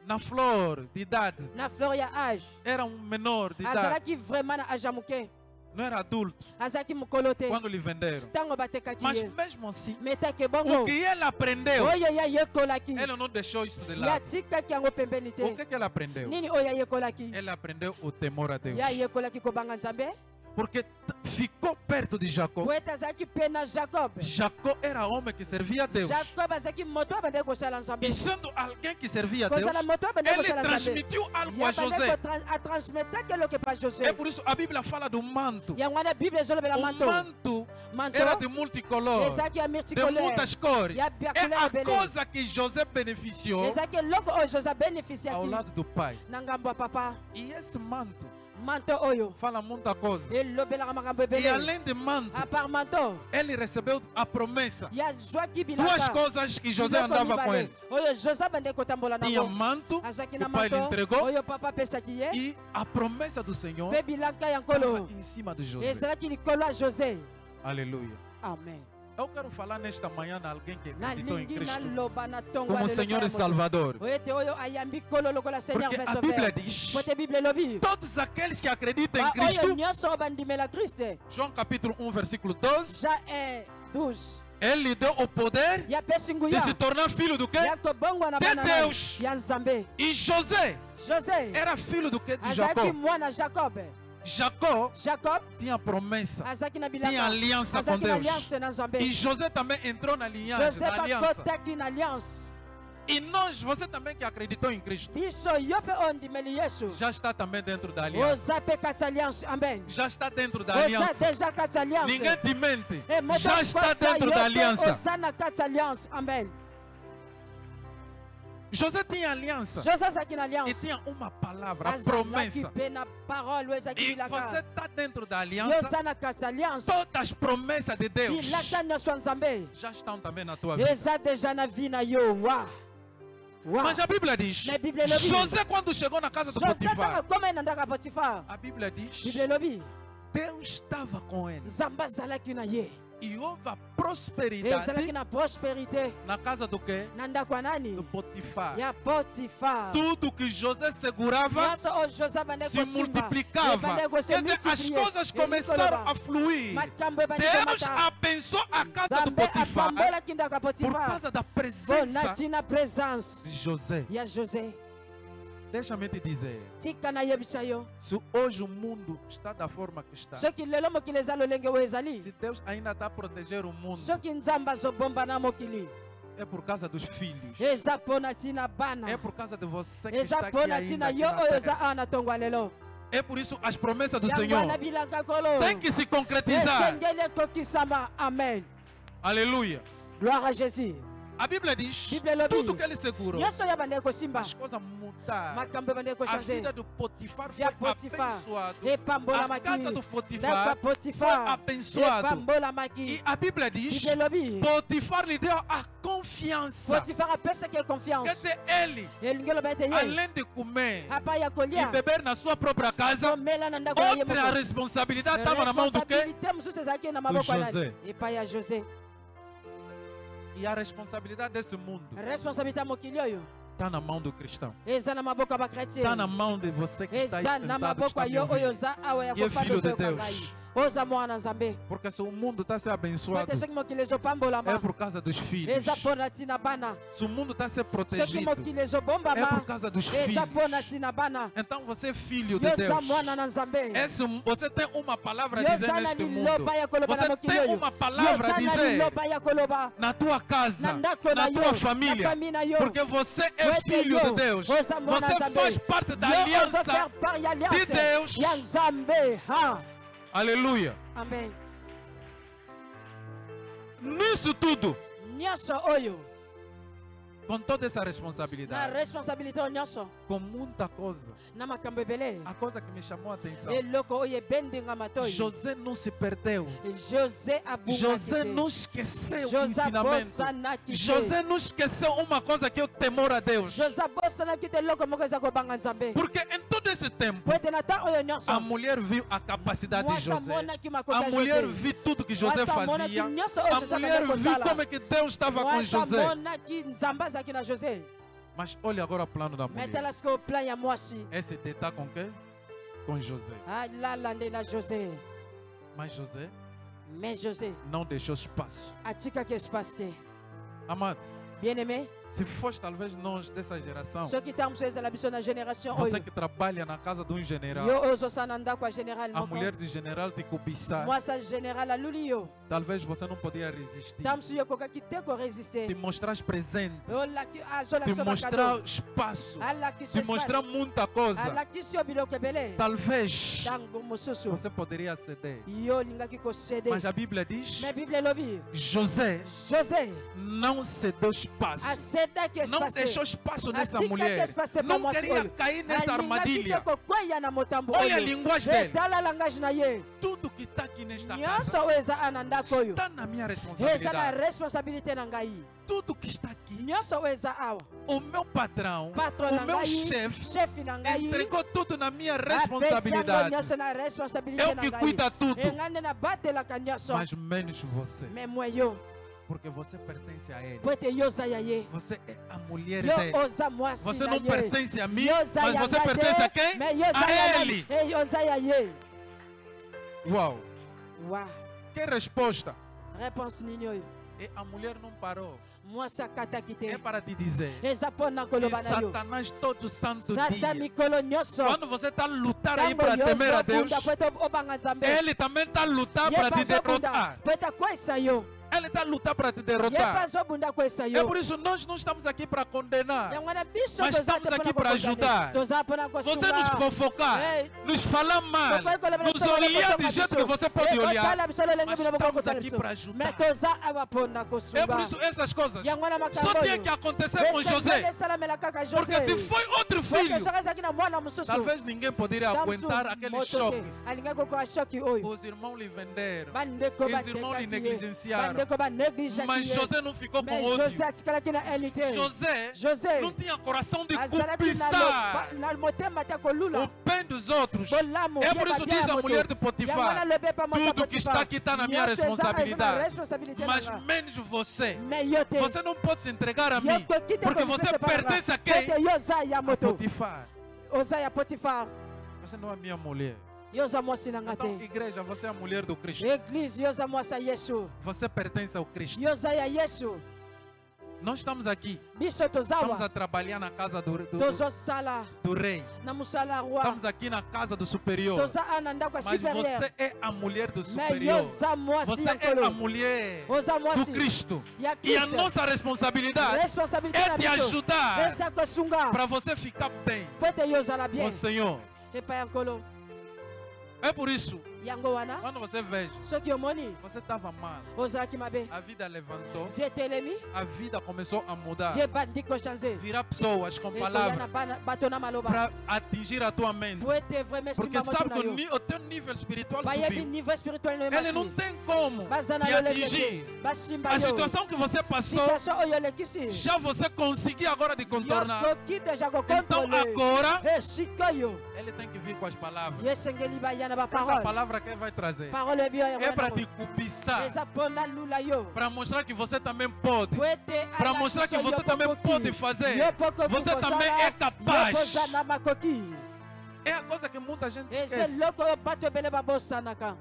na flor de idade. Na fleur ya âge. Era um menor de idade, Azalaki vraiment na âge ya moke. não era adulto Azalaki mokolo te. quando lhe venderam. Tango batekaki Mas ye. mesmo assim, Metake o bongo. que ele aprendeu, Oyo ya yekolaki. ele não deixou isso de Ya lado. tikaki yango pembeni O te. que ele aprendeu? Nini oyo ya yekolaki? Ele aprendeu o temor a Deus. Ya yekolaki kobanga Nzambe. Porque ficou perto de Jacó. Po ete azalaki pe na Jacob. Jacó era homem que servia a Deus. Jacob azalaki moto abandaki kosala Nzambe. E sendo alguém que servia a Deus, Kozala moto abandaki ele kosala Nzambe. transmitiu algo a Ya bandaki José. atransmetaki eloko epa José. É por isso a Bíblia fala do manto. Yango wana Bible ezolobela O manto. manto Manto era de multicolor, ezalaki ya de multicolore. muitas cores. Ya É couleur a ebele. coisa que José beneficiou Ezalaki eloko oyo José ao abénéficiaki lado do pai. na ngambo ya papa. E esse manto Manto oyo fala muita coisa. elobelaka makambo E ebele. além de manto, A part manto ele recebeu a promessa. ya zwaki Duas bilaka. coisas que José Biloko andava com mibale. ele. Oyo José abandaki kotambola Tinha nango. manto, Azalaki que na o pai lhe manto entregou, oyo papa apesaki ye. e a promessa do Senhor Mpe bilaka ya estava nkolo em cima de José. ezalaki likolo ya José. Aleluia. Amen. Eu quero falar nesta manhã de alguém que acreditou em nalingi Cristo naloba na tongo como ya leloko Senhor ya e moto. Salvador. Oyo ete oyo ayambi kolo lokola Seigneur Porque ve a Bíblia sauver. diz: Po ete Bible elobi todos aqueles que acreditam em oyo Cristo, nyonso oyo bandimela Kriste. João capítulo 1, versículo 12, Jean 1, 12 ele lhe deu o poder ya pesi de nguya se tornar filho do quê? ya kobongwa na De bana Deus. ya Nzambe. E José José era filho do quê? De azalaki Jacó. mwana Jacob. Jacó Jacob tinha promessa, azalaki na tinha bilaka aliança com azalaki na Deus. alliance na Nzambe. E José também entrou na aliança. José Na aliança. bakotaki na alliance. E nós, você também que acreditou em Cristo, Biso yo mpe oyo ndimeli Yesu já está também dentro da aliança. oza mpe kati ya alliance. Amen. Já está dentro da Oza aliança. deja kati ya alliance. Ninguém te mente. Eh, moto Já está akwasa dentro yo da mpe aliança. oza na kati ya alliance. Amen. José tinha aliança. José azalaki na E alliance. tinha uma palavra, a Azalaki promessa. mpe na parole oyo ezalaki E você bilaka. está dentro da Yo aliança. oza na kati ya alliance. Todas as promessas de Deus bilaka nyonso ya Nzambe já estão também na tua vida. eza deja na vi na yo. Wa wa Mas a Bíblia diz: Na Bíblia elobi. José, quando chegou na casa do José ntango Potifar, akoma na ndako ya Potifar, a Bíblia diz: Bible elobi Deus estava com ele. Nzambe azalaki na ye. E houve a Ezalaki prosperidade na prospérité na casa do quê? na ndako ya Do nani? Potifar. Ya Potifar. Tudo que José segurava Nyonso oyo José abandaki se kosimba, multiplicava. ebandaki Quer dizer, as kosemultiplier. coisas começaram a fluir. makambo ebandi Deus komata. abençoou a casa do Nzambe Potifar apambolaki ndako ya por Potifar causa da mpo presença na ntina présence de José. ya José. Deixa-me te dizer. tika nayebisa yo Se hoje o mundo está da forma que está, soki lelo mokili eza lolenge oyo ezali se Deus ainda está a proteger o mundo, soki nzambe azobomba na mokili é por causa dos filhos. eza mpona ntina bana É por causa de você que eza está aqui mpona ainda ntina aqui yo na oyo terra. oza awa na ntongo ya lelo É por isso as promessas do yango Senhor wana bilanga kolo têm que se concretizar. esengeli ekokisama amen Aleluia. gloire à Jésus A Bíblia diz, Bíblia elobi. tudo que ele segurou, nyonso oyo abandeki kosimba as coisas mudaram. makambo ebandeki A kochange vida do Potifar foi via Potifar abençoada. epambolamaki A casa do ndako ya Potifar foi Potifar abençoado. epambolamaki E a Bíblia diz, Bíblia elobi Potifar lhe deu a confiança Potifar apesaki ye que confiance se ele, elingi eloba ete ye além de comer apa ya e kolia beber na sua própria casa, komela na ndako ya ye outra moko responsabilidade estava na mão do quê? responsabilité mosusu ezalaki na maboko ya nani José. epai ya José E a responsabilidade desse mundo responsabilité ya mokili oyo está na mão do cristão. eza na maboko ya bakretien Está na mão de você que está aí eza na sentado, que maboko está ya me yo oyo ouvindo. oza awa ya E é kofanda filho de ozoyoka Deus. ngai oza mwana nzambe Porque se o mundo está a ser po abençoado, ete soki mokili é ezopambolama por causa dos filhos. eza mpona ntina bana Se o mundo está a ser soki protegido, mokili é ezobombama por causa dos filhos. eza mpona ntina bana Então você é filho de yo Deus. oza mwana na nzambe Você tem uma palavra a yo dizer oza na neste mundo. liloba ya koloba na Você mokili tem oyo uma yo palavra a oza na dizer liloba ya koloba na tua na casa, ndako na na yo tua na família. famille na yo Porque você é Yo ete filho yo, de Deus. oza mwana Você nzambe. faz parte da yo aliança. ozofaire part ya de alliance Deus. ya nzambe ha Aleluia. amen Nisso tudo, nyonso oyo com toda essa na responsabilidade, responsabilité oyo nyonso com muita coisa, na makambo ebele a coisa que me chamou a atenção, eloko oyo ebendenga matoi José não se perdeu. José abungaki José te. não esqueceu o José ensinamento. abosanaki te. José não esqueceu uma coisa que é o temor a Deus. José abosanaki te eloko moko eza kobanga nzambe Porque em todo esse tempo, po ete na ntan oyo nyonso a mulher viu a capacidade de mwasi José. amonaki makoki A ya mulher José viu tudo que José mwasi amonaki fazia. nyonso oyo A José mulher abandaki viu kosala como é que Deus estava com mwasi José. amonaki nzambe azalaki na José Mas olha agora o plano da me mulher. tala sikoyo plan ya mwasi Esse está com quem? Com José. alala nde na José Mas José mais José não deixou espaço. atikaki espace te Amado, bien aimé se fosse talvez nós dessa geração, soki ntango mosusu ezala biso na génération você oyo que trabalha na casa de um general, yo oyo ozosala na ndako ya général a moko mulher de general te cobiçar, mwasi ya général aluli yo talvez você não podia resistir. ntango mosusu yo okokaki te Te koresiste mostrar presente, azolakisa te yo mostrar bakado espaço, alakisa te mostrar muita coisa. alakisi yo biloko ebele Talvez ntango mosusu você poderia ceder. yo olingaki kosede Mas a Bíblia diz: me biblia elobi José José não cedeu espaço. asedaki Não espace deixou espaço nessa atikaki mulher. espace pa Não mwasi queria oyo cair nessa alingaki te armadilha. kokweya na motambo Olha a oyo linguagem dele. etala langage na ye Tudo que está aqui nesta nyonso casa oyo eza a na ndako oyo está na minha eza na responsabilidade. responsabilité na ngai Tudo que está aqui, nyonso oyo eza awa o meu patrão, patron na o meu ngai chefe, chefe na ngai entregou tudo na minha apesi yango responsabilidade. nyonso na responsabilité Eu na que ngai cuida tudo, engai nde nabatelaka nyonso mas menos você, me mwe yo porque você pertence a Ele. po ete yo oza ya ye Você é a mulher yo dele. oza mwasi Você na não ye pertence a mim, yo oza mas ya você ngai pertence a te quem? me yo oza A ya Ele. ngai yo oza ya ye Uau! wa Que resposta! réponse nini oyo E a mulher não parou. mwasi akataki É te para te dizer eza mpo na que koloba na yo Satanás todo santo sata dia, mikolo nyonso quando você está a lutar aí ntango para yo temer a Deus, ozobunda po ete obanga nzambe Ele também está a lutar ye para mpe te azobunda derrotar. po ete akwesa yo Ele está a lutar para te ye mpe derrotar. azobunda akwesa É yo por isso nós não estamos aqui para condenar. yango wana biso Mas toza estamos te aqui mpona para ajudar. kokondane toza mpona Você nos kosunga fofocar, Ei. nos falar mal, nos olhar do jeito que você pode olhar. otala biso lolenge Mas bino estamos bokokotala aqui biso para me ajudar. toza awa mpona É por kosunga isso essas coisas yango wana só makambo tinha oyo que acontecer com José. esengeli esalamela kaka Porque se jose foi outro porque filho, soki ezalaki na mwana mosusu talvez ninguém poderia ntango aguentar mosusu aquele moto choque. te alingaki kokoka shoki oyo Os irmãos lhe venderam. bandeko Os irmãos lhe batekaki ye negligenciaram. bandeko banegligeaki Mas ye José não ficou com mais ódio. josé atikalaki na haine te José josé não tinha coração de azalaki cobiçar na motema te o kolula bem dos outros. bolamu É por isso diz a mulher de yango Potifar: wana lobi pa mwasi ya tudo que está aqui está na minha Nyonso eza na responsabilidade. responsabilité Mas nanga menos você. me yo te Você não pode se entregar a yo mim. koki te Porque você pertence a quem? kote yo oza ya A moto Potifar. oza ya potifar Você não é minha mulher. yo oza mwasi na nga Então, te igreja, você é a mulher do Cristo. église yo oza mwasi ya yesu Você pertence ao Cristo. yo oza ya yesu Nós estamos aqui. biso Estamos tozawa a trabalhar na casa do tozosala rei. na musala roi Estamos aqui na casa do superior. toza ana ndako ya Mas supérieur você é a mulher do mais superior. yoza mwasi Você ya é a nkolo mulher oza do mwasi Cristo. ya E a Kristo nossa responsabilidade responsabilité é na te biso ajudar eza kosunga para você ficar bem po ete yo ozala com bien o Senhor. epai ya nkolo É por isso, yango wana quando você veja, soki omoni você estava mal, ozalaki mabe a vida levantou, vie etelemi a vida começou a mudar. vie bandi kochange Virar pessoas com ekoya palavras na bato na maloba para atingir a tua mente. po ete vraiment Porque esimba moto sabe na que yo o teu nível espiritual bayebi subiu. niveau spirituel no Ele não emati tem como baza na te lolenge atingir. te basimba A yo situação que você passou, situation oyo olekisi já você conseguiu agora de contornar. yokoki deja Então kokontrole agora, esika oyo ele tem que vir com as palavras. ye esengeli baya na Essa baparole palavra que vai trazer parole ebio é para te cobiçar, eza mpona lula yo para mostrar que você também pode, po ete para mostrar que você também pode fazer. Você também é capaz. yokoza na makoki É a coisa que muita gente eza esquece. eloko oyo bato ebele babosanaka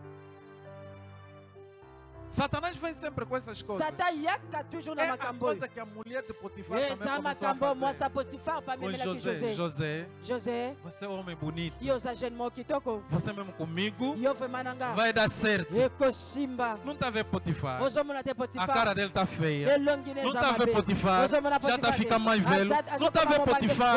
Satanás vem sempre com essas coisas. satan yaka toujours É na a makambo oyo coisa que a mulher de Potifar também eza começou makambo a mwasi fazer. ya potifar Com pamemelaki José. josé José, josé você é um homem bonito. yo oza jeune moko kitoko Você mesmo comigo yo vraimen na nga vai dar certo. ekosimba Não está vendo Potifar? ozomona te A cara potifar dele está feia. elongi Não neza está vendo mabe Potifar? ozomona Já está ficando mais velho. Não está vendo Potifar?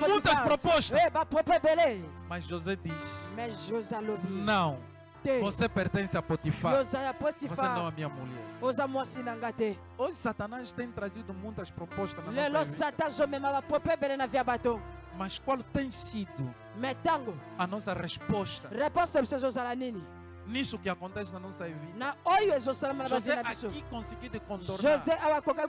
Muitas propostas. bapropo ebele Mas José diz: mais josé alobi não, te você pertence a Potifar. yoza ya Você não é potifar minha mulher. oza mwasi na nga te Hoje Satanás tem trazido muitas propostas na lelo nossa vida. satan azomema bapropo ebele na via bato Mas qual tem sido me ntango a nossa resposta réponse na biso ezozala nini nisso que acontece na nossa vida? na oyo ezosalama na José bavi na biso aqui conseguiu de contornar. josé awa akokaki Ele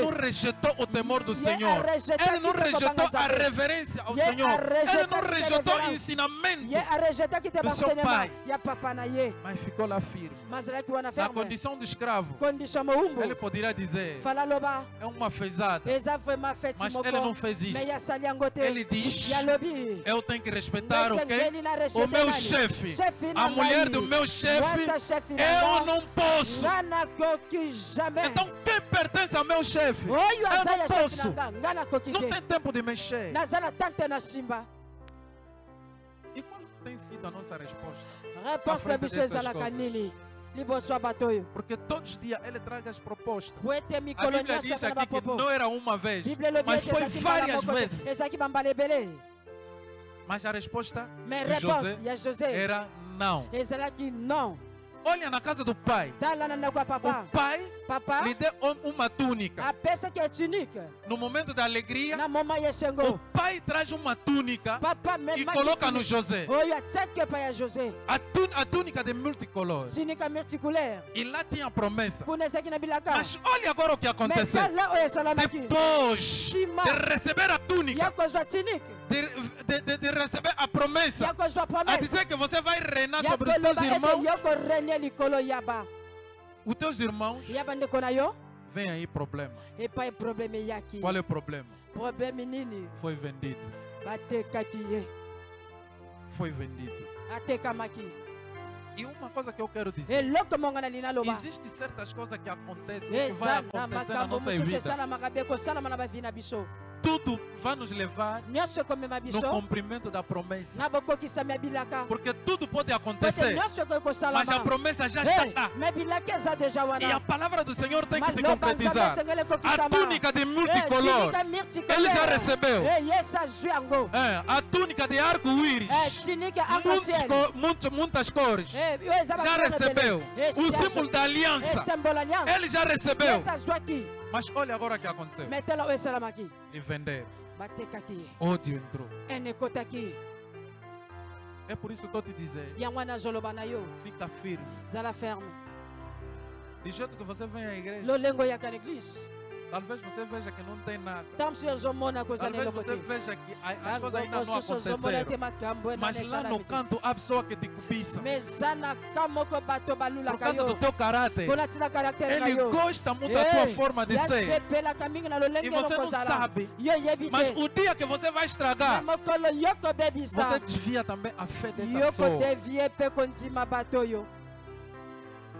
não kokontrole rejeitou o temor do Ye Senhor. arejeta Ele não kite rejeitou kobanga a Nzambe. reverência ao Ye Senhor. Ele arejeta não kite rejeitou o reverência. ensinamento. ye arejetaki te do seu baenseignement pai. ya papa na ye Mas ficou lá firme. mas azalaki wana Na ferme condição de escravo, condition moumbu ele poderia dizer: fala loba é uma fezada. eza vraiment feti Mas moko ele não fez isso. me yasali yango te Ele diz: yalobi eu tenho que respeitar o quê? mesengeli na O respecte meu nani? chefe. chefe na A mulher ngai. do meu chefe, Mwasa chefe na eu nga. não posso. nga nakoki jamais Então quem pertence ao meu chefe? oyo Eu aza não ya chefe na posso. nga nga nakoki Não te tem tempo de mexer. naza na tante na simba E qual tem sido a nossa resposta? réponse na biso dessas ezalaka coisas. nini liboso ya bato oyo Porque todos os dias ele traz as propostas. po ete A mikolo Bíblia nyonso diz eza na aqui que bapopo não era uma vez, bible elobi mas ete foi ezalaki mbala várias moko te, vezes. ezalaki bambala ebele Mas a resposta mais de réponse José ya josé era não. ezalaki non Olha na casa do pai. tala na ndako ya O papa pai papa lhe deu uma túnica. apesaki etunique No momento da alegria, na moma ye o sengo pai traz uma túnica papa e coloca no memaki José. oyo atiaki epai ya josé A túnica de multicolores. tunika multiculaire E lá tinha a promessa. kuna ezalaki na bilaka Mas olha agora o que mais aconteceu. tala oyo esalamaki Depois Shima. de receber a túnica, ya kozwa tunique de receber a promessa, ya kozwa a promesse dizer que você vai reinar ya sobre os teus koloba ete irmãos. yo korenie likolo yaba Os teus irmãos, ya bandeko na yo vem aí problema. epai probleme eyaki Qual é o problema? probleme nini Foi vendido. batekaki ye Foi vendido. atekamaki E uma coisa que eu quero dizer. eloko mongo na linaloba Existem certas coisas que acontecem, que vai eza na acontecer na makambo nossa mosusu vida. esalamaka be kosalama na bavi na biso Tudo vai nos levar nyonso ekomema no biso cumprimento da promessa. na bokokisami ya bilaka Porque tudo pode pote acontecer, nyonso ekoki mas a kosalama promessa já está lá. me bilaka eza deja E a wana palavra do Senhor tem que se maloba nzambe concretizar. esengeli A ekokisama túnica de multicolor, ele já recebeu. yesu azwi yango A túnica de arco-íris, tinike arc-en-ciel muitas cores, oyo eza já recebeu. O símbolo da aliança, esembolo alliance ele já recebeu. yesu azwaki Mas olha agora o que aconteceu. me tala oyo esalamaki E vender. batekaki ye Ódio entrou. ene ekotaki É por isso que eu estou te dizendo. yango wana azoloba na yo Fica firme. zala ferme De jeito que você vem à igreja, lolengo oyaka na eglise talvez você veja que não tem nada. ntango mosusu ozomona koza na Talvez eloko você te veja que as ntango coisas ainda não mosusu ozomona ete aconteceram. makambo Mas lá no esalami te canto há pessoa que te cobiça. me eza na ka moko bato Por balulaka causa do yo teu caráter. mpona ntina karaktere na Ele yo gosta muito da tua forma de ser. yasepelaka mingi na E lolenge você não lokozala sabe. yo yebi Mas te o dia que você vai na estragar, mokolo yo você kobebisa desvia também a fé dessa yo pessoa. kodevie mpe kondima bato oyo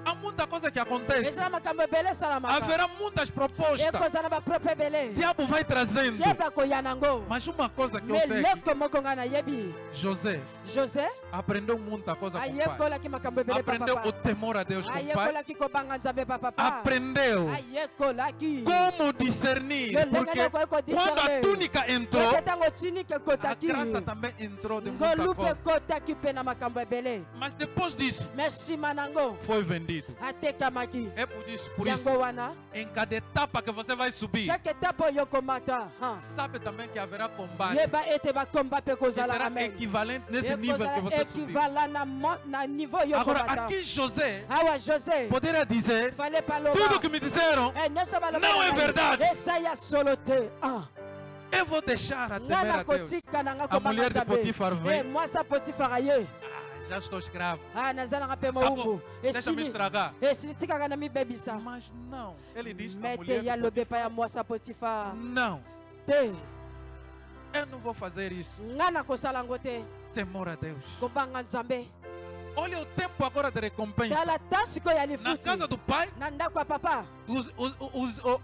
há muita coisa que acontece. ezala makambo ebele esalamaka Haverá muitas propostas. ekozala na bapropre O ebele diabo vai trazendo. diable akoya nango Mas uma coisa que eu me sei loko moko ngai nayebi José josé aprendeu muita coisa com o pai. ayekolaki makambo ebele Aprendeu o papa temor a Deus com o pai. ayekolaki kobanga nzambe papa Aprendeu ayekolaki como discernir. Porque quando a túnica entrou, ntango tinike a ekotaki graça também entrou de muita ngolu mpe coisa. ekotaki mpe na makambo ebele Mas depois disso, me nsima nango foi vendido. atekamaki É por isso, yango wana em cada etapa que você vai subir, chaque étape oyo komata sabe também que haverá combate. yeba ete bakomba mpe Que kozala será amen equivalente nesse nível que ekozala você subir. equivalent na niveau oyo Agora, komata aqui José awa josé poderia dizer: fale paloba tudo que me disseram, nyonso baloba não é na ngai, verdade. eza ya solo te eu vou deixar a nga temer a Deus. nakotika na nga A kobanga mulher de nzambe Potifar vem. mwasi apotifara ye Já estou escravo. naza nanga mpe Acabou. mowumbu Deixa-me estragar. esili tikaka na mibebisa Mas não. Ele diz: a me te mulher ya de lobi epai Potifar, ya mwasi apotifar não, te eu não vou fazer isso. nga nakosala yango te Temor a Deus. kobanga nzambe Olha o tempo agora de recompensa. tala ta sikoyo ya Na lifuti casa do pai, na ndako ya papa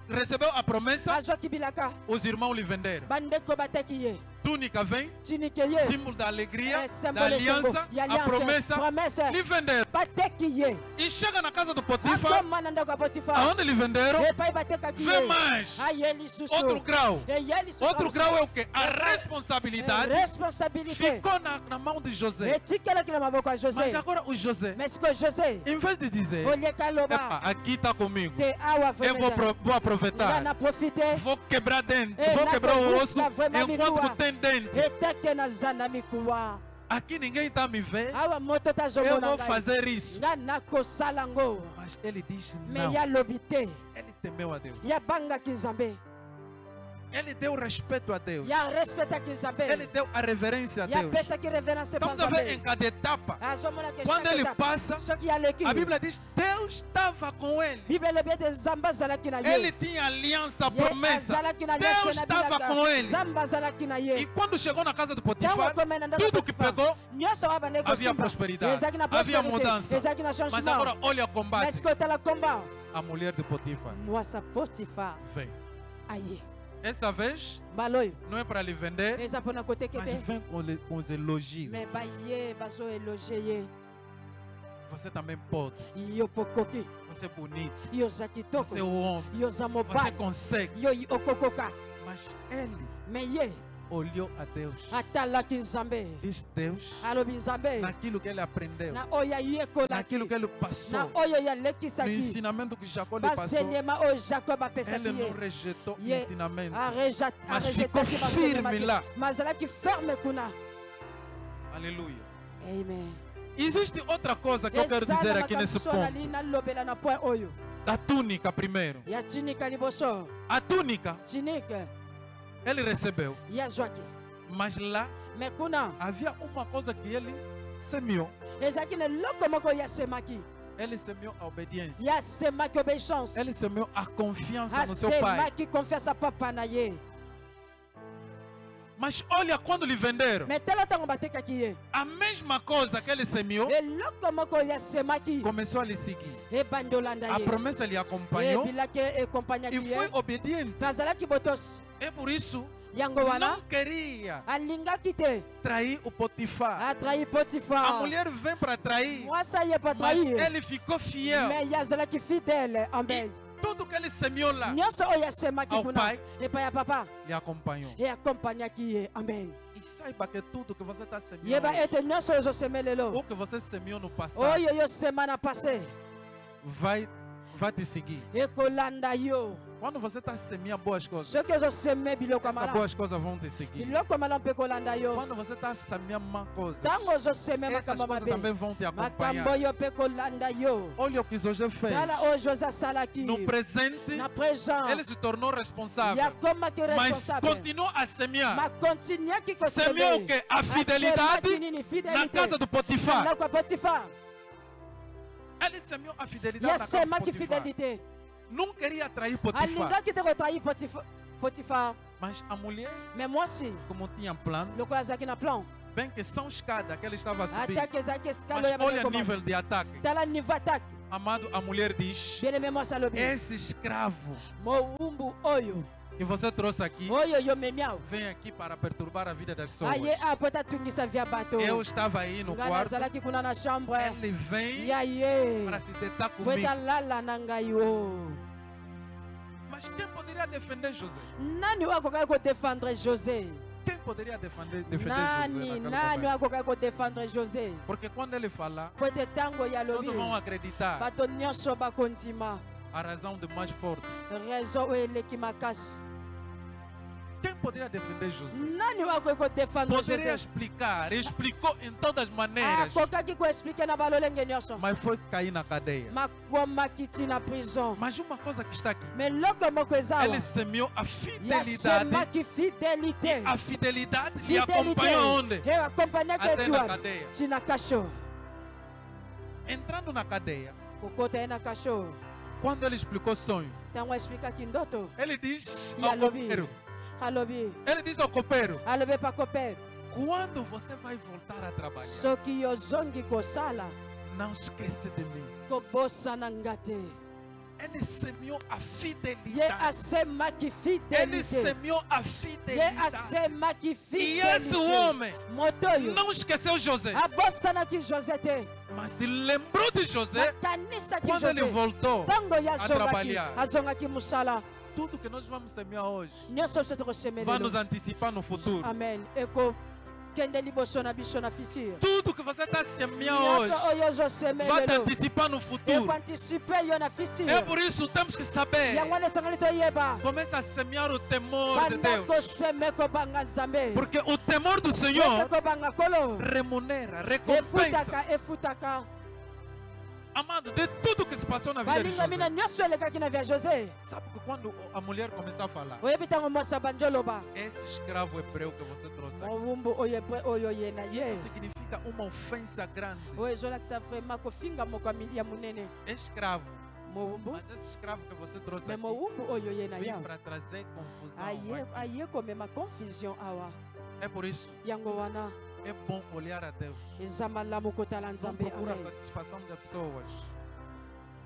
recebeu a promessa, azwaki bilaka os irmãos lhe venderam. bandeko bateki ye Túnica vem, tinike ye símbolo da alegria, da symbole aliança, ya a promessa, promesse lhe venderam. bateki ye E chega na casa do Potifar, akoma na ndako ya potifar aonde lhe venderam, epai batekaki vê ye mais. aye lisusu Outro grau. eye lisusu Outro grau é o que? A responsabilidade responsabilité ficou na mão de José. etikelaki na maboko ya Mas josé agora o José, mais sikoyo josé em vez de dizer: olieka aloba epa, aqui está comigo, te awa eu vou nga aproveitar, na profite vou quebrar dente, Eh, vou na quebrar o conquista, osso foi na enquanto migua. não tem dente. eteke naza na mikuwa Aqui ninguém está a me ver, awa moto eu tazomona vou ngai fazer isso. nga nakosala ngo Mas ele diz me não. ya lobi te Ele temeu a Deus. yabangaki nzambe Ele deu respeito a Deus. ya respectaki Ele nzambe deu a reverência a Deus. yapesaki révérence pa Estamos a ver em nzambe cada etapa. azomona ke Quando chaque ele étape, passa, soki aleki a Bíblia diz: Deus estava com ele. bible elobi ete nzambe azalaki na Ele ye tinha aliança, Ye promessa. azalaki na Deus liaske na estava bilaka com ele. nzambe azalaki na E ye quando chegou na casa do ntango Potifar, akomai na ndako ya tudo que Potifar, pegou, nyonso oyo abandeki havia kosimba prosperidade, ezalaki na havia prospérité mudança. ezalaki na Mas changement agora olha o mais combate. sikoyo tala komba A mulher de Potifar mwasa potifar vem. aye Essa vez mbala oyo não é para lhe vender, eza mpona koteke mas te vem com os elogios. me baye bazoeloge ye Você também pode. yo pokoki Você é bonito. yo oza kitoko Você é o homem. yo oza Você mobali consegue. yo okokoka Mas ele me ye olhou a Deus. atalaki nzambe Diz Deus alobi nzambe naquilo que ele aprendeu, na oyo ayekolaki naquilo que ele na passou, oyo no yalekisaki ensinamento que Jacó lhe passou. basenyema oyo jacob apesaki Ele não ye rejeitou o ye ensinamento, Mas ficou firme lá. mas azalaki ferme kuna Aleluia. amen Existe outra coisa que eu quero dizer aqui nesse ponto. nali nalobela na point oyo Da túnica primeiro. ya tinika liboso A túnica tinike ele recebeu, ya zwaki mas lá me kuna havia uma coisa que ele semeou. ezalaki na eloko moko yasemaki Ele semeou a obediência. yasemaki obéissance Ele semeou a confiança no seu pai. asemaki confiance ya papa na ye Mas olha quando lhe venderam. me tala ntango batekaki ye A mesma coisa que ele semeou eloko moko yasemaki começou a lhe seguir. ebandi olanda A ye promessa lhe acompanhou ebilaki ekompagnaki e foi ye obediente. mpe azalaki botosi É por isso yango wana não queria alingaki te trair o Potifar. atrahi A potifar mulher vem para trair, mwasi aye po mas atrahi ye ele ficou fiel. me ye azalaki fidele ambeli Tudo que ele semeou lá nyonso oyo asemaki ao kuna pai epai ya papa lhe acompanhou. eakompagnaki ye amen E saiba que tudo que você está semeando, yeba ete nyonso oyo ozoseme lelo ou que você semeou no passado, oyo yosema na pase vai te seguir. ekolanda yo Quando você está semeando boas coisas, soki ozoseme biloko ya essas malamu boas coisas vão te seguir. biloko ya malamu mpe ekolanda yo Quando você está semeando má coisas, ntango ozoseme essas makambo coisas mabe também vão te makambo acompanhar. oyo mpe ekolanda yo Olha o que José fez. tala oyo jose asalaki No presente, na présent ele se tornou responsável. yakomaki Mas responsable continuou a semear. makontinuaki Semeou o que? A fidelidade nini na fidelité casa do Potifar. ndako ya potifar Ele semeou a fidelidade na casa do yasemaki Potifar. fidelité Não queria trair Potifar. alingaki te kotrahi potifar Mas a mulher, me mwasi como tinha plano, lokola azalaki na plan Bem que são escada que ele estava a subir. Até que ezalaki escalo Mas ya olha o bandeko nível de ataque. tala niveau attaque. Amado, a mulher diz: Bien-aimé mwasi alobi esse escravo mowumbu oyo que você trouxe aqui oyo yo memiao vem aqui para perturbar a vida das pessoas. aye apo tatungisa via bato Eu estava aí no nga quarto. nazalaki kuna na chambre Ele vem ya ye para se deitar po comigo. etalala na ngai o. Mas quem poderia defender José? Nani oyo akokaki kodefendre José? Quem poderia defender José? Nani naquele oyo momento? akokaki kodefendre José? Porque quando ele falar, Po ete ntango ya lobi todos vão acreditar bato nyonso bakondima a razão de mais forte. raison oyo eleki makasi. Quem poderia defender José? Nani oyo akoki kodefendre Poderia José? explicar, explicou em todas as maneiras, Akokaki koexplike na balolenge nyonso mas foi cair na cadeia. makomaki ti na prison. Mas uma coisa que está aqui, Me eloko moko eza awa ele semeou a fidelidade, yasemaki fidélité a fidelidade e acompanhou onde? e akompanyaki Até eti na wana cadeia. ti na kasho Entrando na cadeia, kokota ye na kasho. quando ele explicou o sonho, Ntango aexplikaki ndoto ele diz E ao alobi. copeiro, alobi ele diz ao copeiro, alobi pa kopere quando você vai voltar a trabalhar, soki ozongi kosala não esqueça de mim. kobosana nga te. Ele semeou a Ye fidelidade. asemaki Ele fidélité semeou a ye fidelidade. asemaki E esse fidélité. homem Moto oyo não esqueceu José, abosanaki José te mas ele lembrou de José akanisaki quando ele José voltou. ntango ye azongaki trabalhar. azongaki mosala. Tudo que nós vamos semear hoje Nyonso biso vai nos tokosemelelo antecipar no futuro. amen ekokende liboso na biso na futur. Tudo que você está semeando hoje Nyonso oyo vai te ozosemelelo antecipar no futuro. ekoanticipe yo na futur. É por isso que temos que saber. yango wana esengeli toyeba Começa a semear o temor de banda Deus. koseme kobanga nzambe Porque o temor do Senhor ete kobanga kolo remunera, recompensa. efutaka. Amado, de tudo que se passou na vida de balinga mina José. nyonso elekaki na via José Sabe que quando a mulher começou a falar, oyebi ntango mwasi abandi oloba esse escravo hebreu que você trouxe aqui, mowumbu oyo ebre oyo ye na ye isso significa uma ofensa grande. oyo ezolakisa vraimen kofinga moko ya monene Escravo. mowumbu Mas esse escravo que você trouxe me aqui mowumbu oyo ye na vem yawe para trazer confusão. aqui. aye komema confusion awa. É por isso, Yango wana é bom olhar a Deus. eza malamu kotala Não nzambe procura a amen satisfação das pessoas.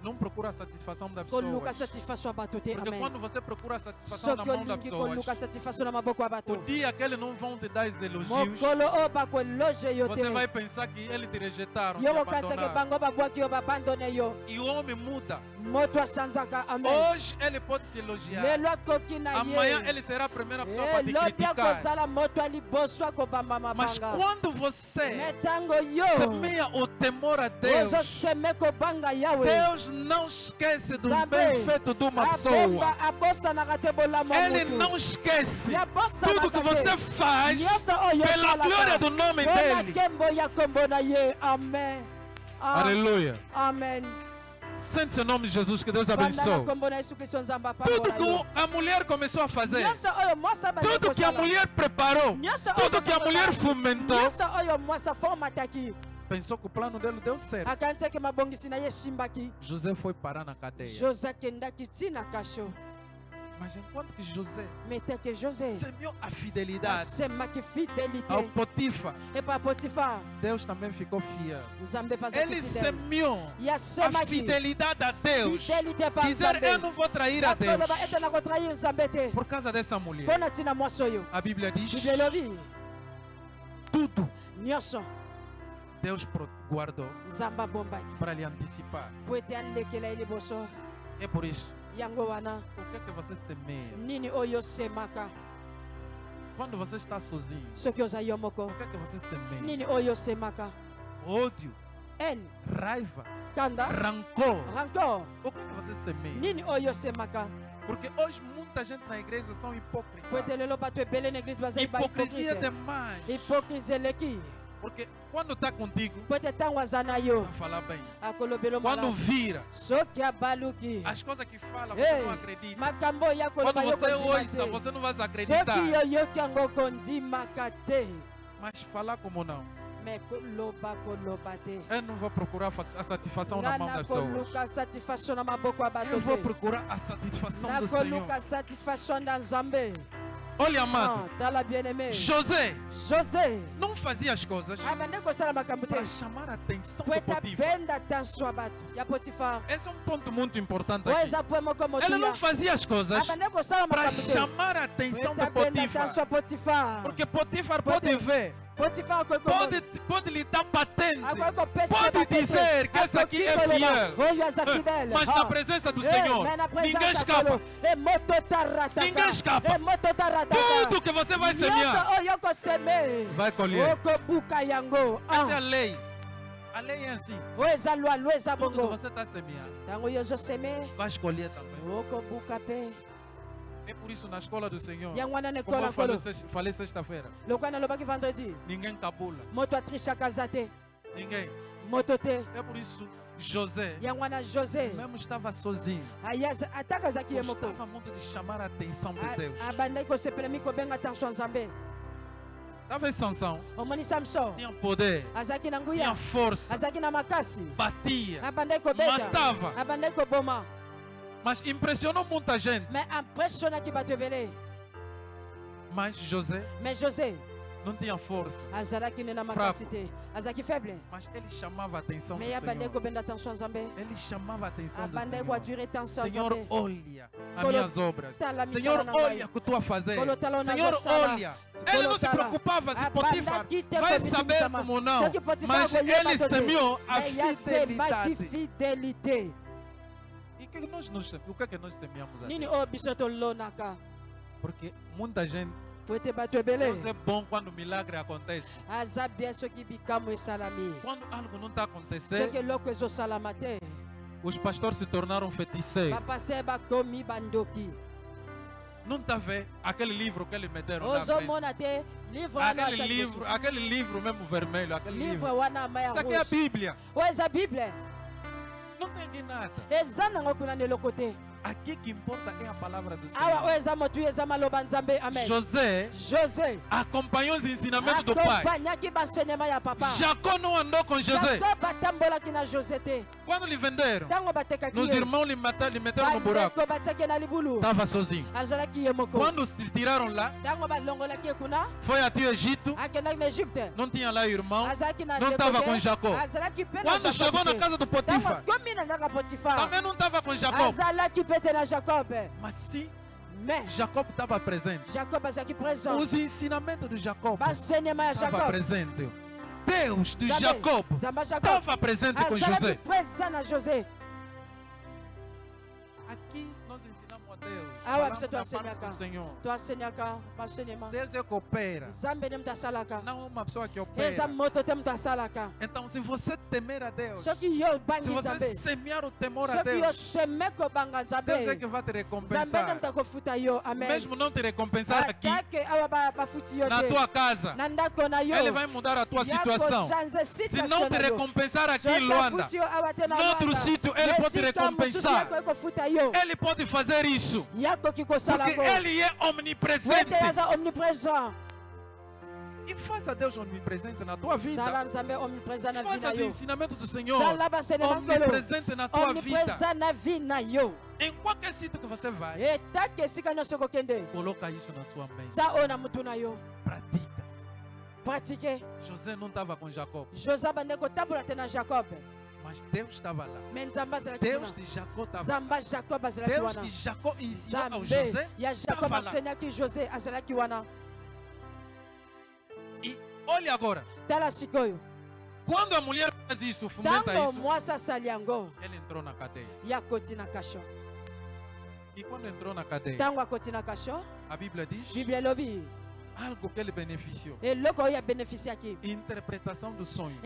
Não procura a satisfação das koluka pessoas. satisfaction ya bato te Porque amen quando você procura a satisfação na soki mão das olingi koluka pessoas, satisfaction na maboko ya o bato dia que eles não vão te dar os elogios, mokolo oyo bakoeloge yo te você vai pensar que eles te rejeitaram, te yo kokanisaki abandonaram. bango babwaki yo babandone yo E o homem muda. moto asanzaka amen Hoje ele pode te elogiar. lelo akoki na Amanhã ye ele será a primeira pessoa para te elobi criticar. akozala moto aliboso akobamba Mas mabanga quando você me ntango yo semeia o temor a Deus, ozoseme kobanga yawe Deus não esquece do Sabe, bem feito de uma pessoa. abomba abosanaka te bolamu ya Ele motu. não esquece Yabosanaka tudo que te. você faz Nyonso oyo pela osalaka. glória do nome Mpona dele. nkembo ya kombo na ye amen Aleluia. amen Sente o nome de Jesus, que Deus Vanda na abençoe. kombo na yesu kristo nzambe Tudo apambola yo que a mulher começou a fazer, nyonso oyo mwasi abandi tudo que a kosala. mulher preparou, Nyonso oyo tudo que a mwasi mulher abandi- fomentou, nyonso oyo mwasi aformataki pensou que o plano dele deu certo. akanisi eke mabongisi na ye esimbaki José foi parar na cadeia. josé akendaki ntina kasho Mas enquanto que José meteke josé semeou a fidelidade asemaki ao fidelité Potifar, epa potifar Deus também ficou fiel. nzambe epazaki Ele fidele semeou ye a asemaki fidelidade a Deus. fidelité pa Dizer, nzambe eu não vou trair a Deus. akoloba ete nakotrahir nzambe te Por causa dessa mulher. mpona ntina mwasi oyo A Bíblia diz, biblia elobi tudo nyonso Deus guardou nzambe abombaki para lhe antecipar. po ete alekela ye liboso É por isso, yango wana o que é que você semeia? nini oyo osemaka Quando você está sozinho, soki oza yo moko o que é que você semeia? nini oyo osemaka Ódio, haine raiva, kanda rancor. rancor O que é que você semeia? nini oyo osemaka Porque hoje muita gente na igreja são po hipócritas. ete lelo bato ebele na eglise bazali Hipocrisia bahypocrite demais. hypocrisie eleki Porque quando está contigo, po ete ntango aza na yo vai falar bem. akolobela Quando malamu vira, soki abaluki as coisas que fala, você Ei, não acredita. makambo oyo Quando akoloba yo você kondima ouça, te você não vai acreditar. soki yoyoki yango kondimaka te Mas falar como não? me koloba koloba te Eu não vou procurar a satisfação na nga mão das pessoas. nakoluka satisfaction na maboko ya bato Eu vou te procurar a satisfação do Senhor. nakoluka satisfaction na nzambe Olha, amado. José não fazia as coisas para chamar a atenção de Potifar. Esse é um ponto muito importante aqui. Ele não fazia as coisas para chamar a atenção de Potifar. Porque Potifar pode ver. Pode lhe dar patente. Pode dizer que esse aqui é fiel. Mas na presença do Senhor, ninguém escapa. Ninguém escapa. Tudo que você vai semear, vai colher. Essa é a lei. A lei é assim. Tudo que você está semeando, vai escolher também. É por isso na escola do Senhor, como eu falei sexta-feira, ninguém cabula. Ninguém. É por isso José mesmo estava sozinho. Gostava muito de chamar a atenção de Deus. Talvez Sansão tinha poder, tinha força, batia, matava. Mas impressionou muita gente. Mas José não tinha força. Fraco. Mas ele chamava a atenção do Senhor. Ele chamava a atenção do Senhor. Senhor, olha as minhas obras. Senhor, olha o que tu a fazer. Senhor, olha. Ele não se preocupava se Potifar vai saber como não. Mas ele semeou a fidelidade. E o que é que nós semeamos aqui? Porque muita gente Deus é bom quando o milagre acontece. Quando algo não está acontecendo, os pastores se tornaram feiticeiros. Não está vendo aquele livro que eles meteram na frente? Aquele livro mesmo vermelho, aquele livro. Isso aqui é a Bíblia. Não tem aqui nada. Aqui que importa é a palavra do Senhor. José acompanhou os ensinamentos do pai. Jacó não andou com José. Quando lhe venderam, os irmãos lhe meteram no buraco. Estava sozinho. Quando se tiraram lá, foi até o Egito. Não tinha lá irmão. Não estava com Jacó. Quando chegou na casa do Potifar, também não estava com Jacó. Mas sim, Jacob estava presente. Os ensinamentos de Jacob estavam presentes. Deus de Jacob estava presente com José. Aqui nós ensinamos a Deus. Falamos da parte do Senhor. Deus é que opera. Não é uma pessoa que opera. Então se você temer a Deus, se você semear o temor a Deus, Deus é que vai te recompensar. Mesmo não te recompensar aqui, na tua casa, Ele vai mudar a tua situação. Se não te recompensar aqui em Luanda, em outro sítio Ele pode te recompensar. Ele pode fazer isso. Porque Ele é omnipresente. E faça Deus omnipresente na tua vida. Faça os ensinamentos do Senhor omnipresente na tua vida. Em qualquer sítio que você vai, coloca isso na sua mente. Pratica. José não estava com Jacob. Mas Deus estava lá. Deus de Jacó estava lá. Deus de Jacó ensinou ao José estava lá. E olha agora. Quando a mulher faz isso, fomenta isso, ele entrou na cadeia. E quando entrou na cadeia, a Bíblia diz algo que ele beneficiou. Interpretação do sonho.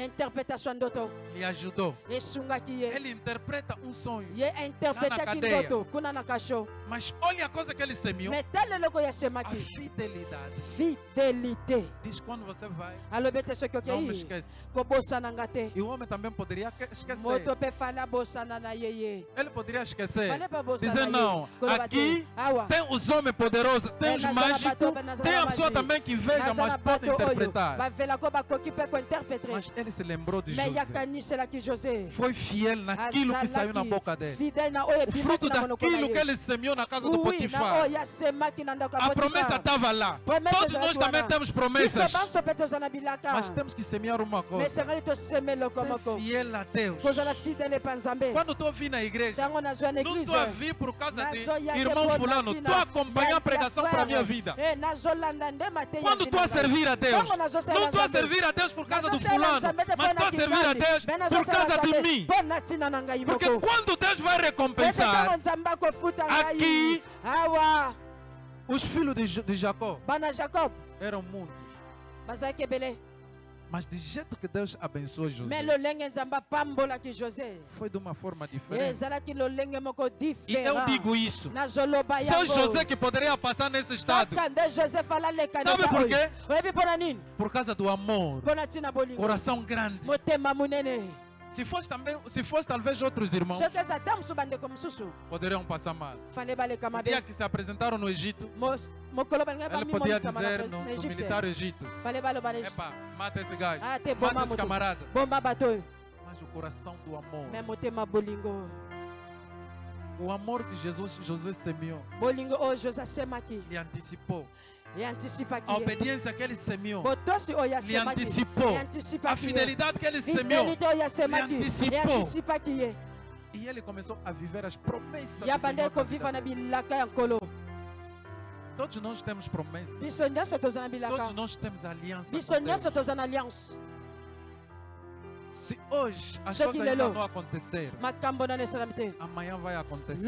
Lhe ajudou. Ele interpreta um sonho lá na cadeia. Mas olha a coisa que ele semeou. A fidelidade. Diz quando você vai, não me esquece. E o homem também poderia esquecer. Ele poderia esquecer. Dizer não, aqui tem os homens poderosos, tem os mágicos, tem a pessoa também que veja, mas pode interpretar. Mas ele se lembrou de José. Foi fiel naquilo que saiu na boca dele. O fruto daquilo que ele semeou na casa do Potifar. A promessa estava lá. Todos nós também temos promessas. Mas temos que semear uma coisa. Ser fiel a Deus. Quando tu ouvir na igreja, não estou a vir por causa de irmão fulano. Estou a acompanhar a pregação para a minha vida. Quando estou a servir a Deus, não estou a servir a Deus por causa do fulano, mas estou a servir a Deus por causa de mim. Porque quando Deus vai recompensar, aqui, os filhos de Jacó eram muitos. Mas de jeito que Deus abençoou José, foi de uma forma diferente. E eu digo isso. Só José que poderia passar nesse estado. Sabe por quê? Por causa do amor. Coração grande. Se fosse talvez outros irmãos, poderiam passar mal. No dia que se apresentaram no Egito, ele podia dizer no militar Egito: epa, mata esse gajo, mata esse camarada. Mas o coração do amor, o amor que José semeou, lhe antecipou. A obediência que ele semeou lhe antecipou. A fidelidade que ele semeou lhe antecipou. E ele começou a viver as promessas do Senhor. Todos nós temos promessas. Todos nós temos aliança com Deus. Se hoje as coisas ainda não acontecer, amanhã vai acontecer.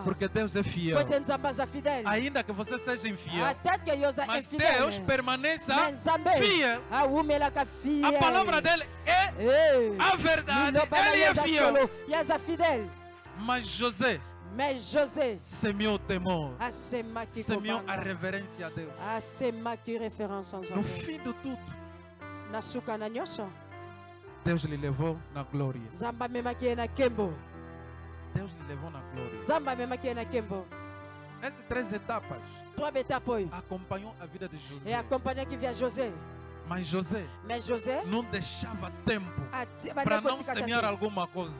Porque Deus é fiel. Ainda que você seja infiel, mas Deus permaneça fiel. A palavra dele é a verdade. Ele é fiel. Mas José semeou o temor, semeou a reverência a Deus. No fim de tudo, Deus lhe levou na glória. Deus lhe levou na glória. Essas 3 etapas acompanhou a vida de José. Mas José não deixava tempo para não semear alguma coisa.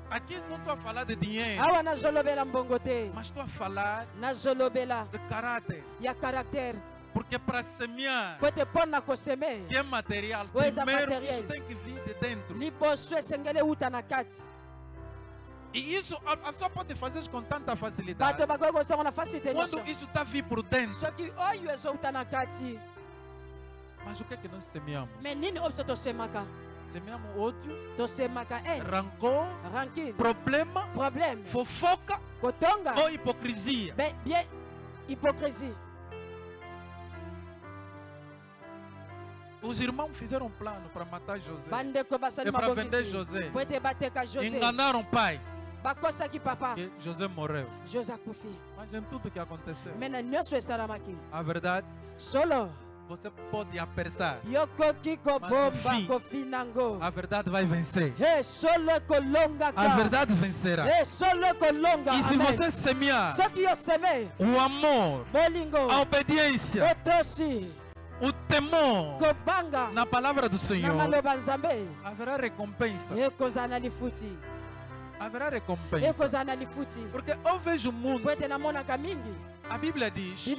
Aqui não estou a falar de dinheiro, mas estou a falar de caráter. Porque para semear, que é material, primeiro isso tem que vir de dentro. E isso a pessoa pode fazer com tanta facilidade. Quando isso está vindo por dentro. Mas o que é que nós semeamos? Semeamos ódio, rancor, problema, fofoca ou hipocrisia. Os irmãos fizeram um plano para matar José e para vender José. Enganaram o pai. Porque José morreu. Mas em tudo que aconteceu, a verdade, você pode apertar, mas no fim, a verdade vai vencer. A verdade vencerá. E se você semear o amor, a obediência, o temor na palavra do Senhor, haverá recompensa. Haverá recompensa. Porque eu vejo o mundo. A Bíblia diz de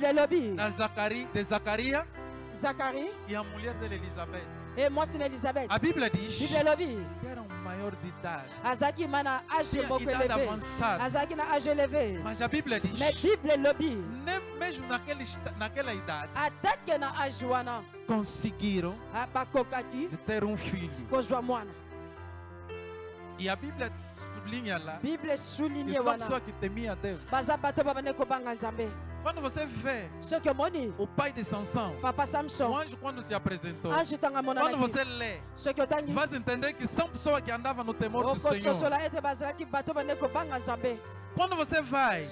Zacarias e a mulher dele, Elizabeth. A Bíblia diz que era um maior de idade. Tinha idade avançada. Mas a Bíblia diz nem mesmo naquela idade conseguiram de ter um filho. E a Bíblia sublinha lá que só pessoa que temia Deus. Quando você vê o pai de Sansão, o anjo quando se apresentou, quando você lê, vai entender que são pessoas que andavam no temor do Senhor. Quando você vai,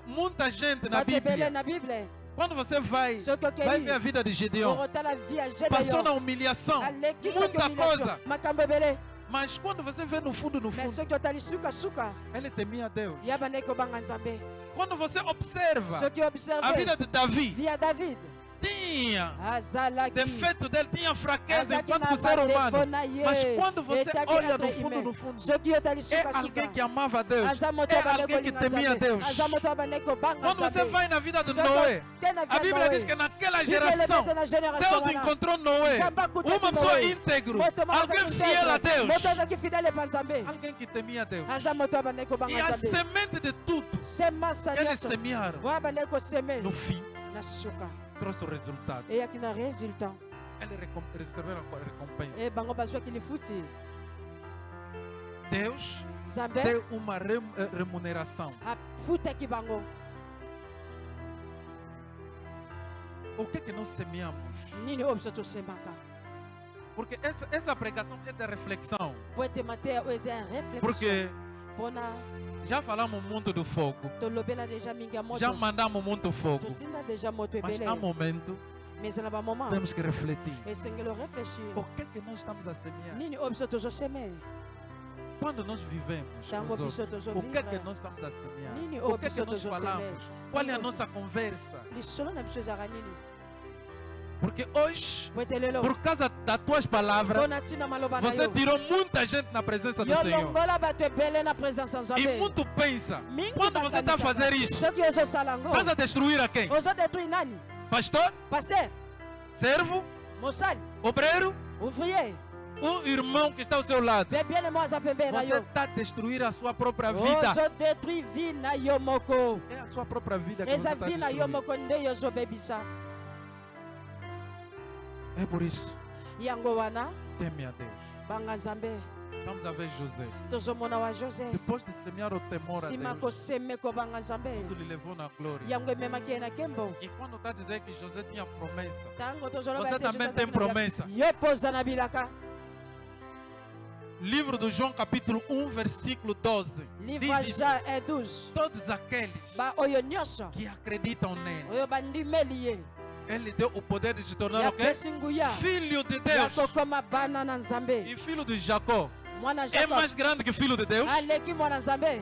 muita gente na Bíblia, quando você vai ver a vida de Gedeão, passou na humilhação, muita coisa. Mas quando você vê no fundo, ele temia Deus. Quando você observa a vida de Davi, tinha azalaki defeito dele, tinha fraqueza azalaki enquanto na ser humano. badefo na ye, Mas quando você etaki olha être no fundo, humain. no fundo, soki yo tali é suka alguém suka que amava Deus, aza moto é abandeki alguém que kolinga temia Nzambe. Deus. aza moto abandeki kobanga Quando você Nzambe. vai na vida de Soki Noé, te na a via Bíblia diz Noé, que naquela Bíblia geração, elebete na geração Deus wana. encontrou Noé, Nzambe akutaki uma pessoa Noé. íntegro, Moto moko alguém azalaki fiel a integre. Deus, moto azalaki fidèle pa Nzambe. alguém que temia Deus. aza moto abandeki E kobanga a Nzambe. semente de tudo semasa eles nyonso semearam, oyo abandeki koseme no fim, na suka trouxe o resultado. eyaki na résultat Eles receberam a recompensa. e bango bazwaki lifuti. Deus Nzambe deu uma remuneração. afutaki bango. O que é que nós semeamos? nini oyo biso tosemaka Porque essa pregação é de reflexão. po ete mateya oyo eza ya réflexion Porque mpona já falamos muito do fogo, tolobela deja mingi ya já moto mandamos muito fogo, totinda deja moto mas ebele há momento mais eza na bamoment temos que refletir. esengeli oreflechir O que é que nós estamos a semear? nini oyo biso tozoseme Quando nós vivemos ntango os biso outros, o que é que tozovivre nós estamos a semear? nini O oyo que é que biso nós tozoseme falamos? Qual é a nossa conversa? lisolo na biso ezaka nini Porque hoje, po ete lelo por causa das tuas palavras, mpona ntina maloba na você yo tirou muita gente na presença do yo Senhor. longola bato ebele na présence ya E nzambe muito pensa, mingi quando você está a bakanisaka. fazer isso, soki ozosala ngo estás a destruir a quem? ozodetruire nani Pastor? paster Servo? mosali Obreiro? ouvrier Um irmão que está ao seu lado. be bien mo aza pembe na Você yo está a destruir a sua própria vida. ozodetruire vi na yo moko É a sua própria vida que você eza está vi a na yo destruir. moko nde yo ozobebisa É por isso, yango wana teme a Deus. banga nzambe Vamos a ver José. tozomona wa josé Depois de semear o temor a nsima Deus, koseme kobanga nzambe tudo lhe levou na glória. yango ememaki ye na nkembo E quando está a dizer que José tinha promessa, ntango você tozoloba ete também José tem azalaki na bilaka. promessa. yo mpo oza na bilaka Livro do João, capítulo 1, versículo 12. livre Diz jean 1:12 todos aqueles baoyo nyonso que acreditam nele, oyo bandimeli ye ele deu o poder de se tornar o quê? yapesi nguya Filho de ya Deus. kokoma bana na nzambe E filho de Jacó mwana é jacob mais grande que filho de Deus. aleki mwana nzambe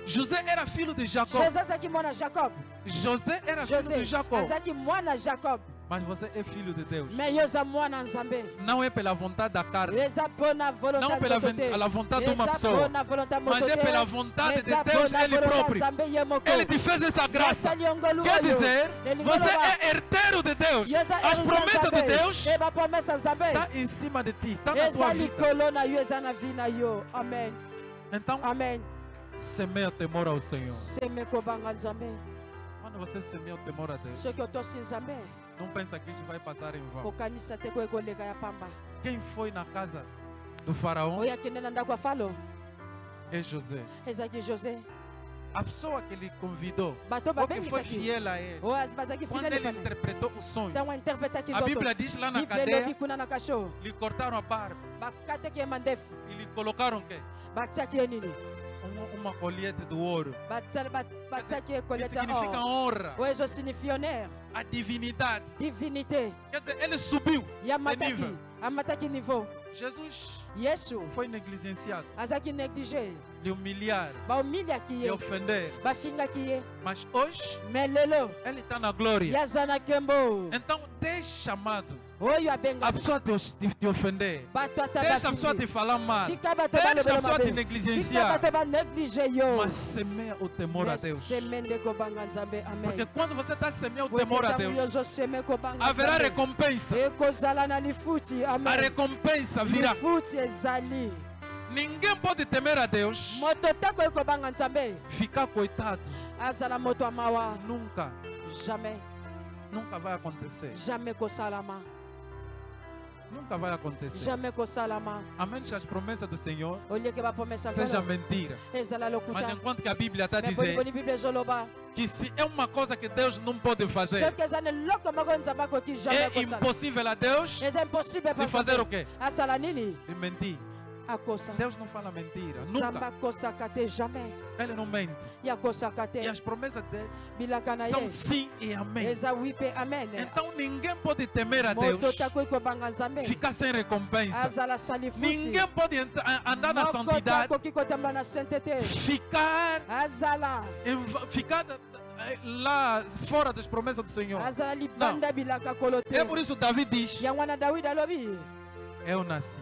José era filho de Jacó. josé azalaki mwana jacob José era filho josé de Jacó. azalaki mwana jacob Mas você é filho de Deus. me yo oza mwana nzambe Não é pela vontade da carne, eza mpona volonté não ya pela moto te pela vontade de uma eza pessoa, mpona volonté ya moto mas é te pela vontade de eza Deus mpona Ele volonté ya próprio. nzambe ye moko Ele te fez essa graça. yasali yongolu Quer oyo dizer, elingi você oloba, é herdeiro de Deus. yo eza As héritier ya promessas de Nzambe. Deus e bapromese ya nzambe estão em cima de ti, está na eza tua vida. likolo na yo eza na vi na yo amen Então, amen semeia temor ao Senhor. seme kobanga nzambe Quando você semeia o temor a Deus, soki otosi nzambe não pensa que isso vai passar em vão. kokanisa te koye koleka ya pamba Quem foi na casa do faraó oyo akende na ndako ya falo é José. ezalaki josé A pessoa que lhe convidou, bato ou que foi babengisaki fiel a ele, oyo bazalaki quando fidele ele pane interpretou o sonho, ntango interpretaki a Bíblia diz lá na bible cadeia, elobi kuna na kasho lhe cortaram a barba bakataki ye mandefu e lhe colocaram o quê? batiaki ye nini Uma colhete do ouro. batiaki ye Que kolete ya significa or honra, oyo ezosignifie honneur a divinidade. divinité Quer dizer, ele subiu de yamataki nível. amataki niveau Jesus yesu foi negligenciado, azalaki néglige de humilhar, baumiliaki de ye ofender. bafingaki ye Mas hoje, me lelo ele está na glória. yaza na nkembo Então, deixe chamado oyo a abenga pessoa te ofender. bato ata Deixa a pessoa te bafingi falar mal. tika bato Deixa a balobela pessoa te mabe tika negligenciar. bato banéglige yo Mas semeia o temor a Deus. seme nde kobanga nzambe Porque amen quando você está semeando o Po temor a ete ntango yo Deus, ozoseme kobanga haverá nzambe recompensa. ekozala na lifuti A amen recompensa virá. lifuti ezali Ninguém pode temer a Deus, moto te koyi kobanga nzambe ficar coitado. azala moto ya mawa Nunca, jamais nunca vai acontecer. jamais kosalama Nunca vai acontecer. jamais kosalama A menos que as promessas do Senhor olieke bapromesa sejam velo mentira. ezala Mas lokuta enquanto que a Bíblia está a me dizer boniboni bible ezoloba que se é uma coisa que Deus não pode fazer, soki eza na eloko moko nzambe akoki jamais é kosala impossível a Deus eza impossible de fazer o quê? asala nini De mentir. akosa Deus não fala mentira. nzambe Nunca. akosaka te jamais Ele não mente. ye akosaka E te as promessas dele bilaka na são ye sim e amém. eza wi mpe amen Então ninguém pode temer a Deus, moto te akoki kobanga nzambe ficar sem recompensa. azala sali futi Ninguém pode andar na moko te santidade, akoki kotambola na sainteté ficar, azala ficar lá fora das promessas do Senhor. Não. É por isso que Davi diz: eu nasci,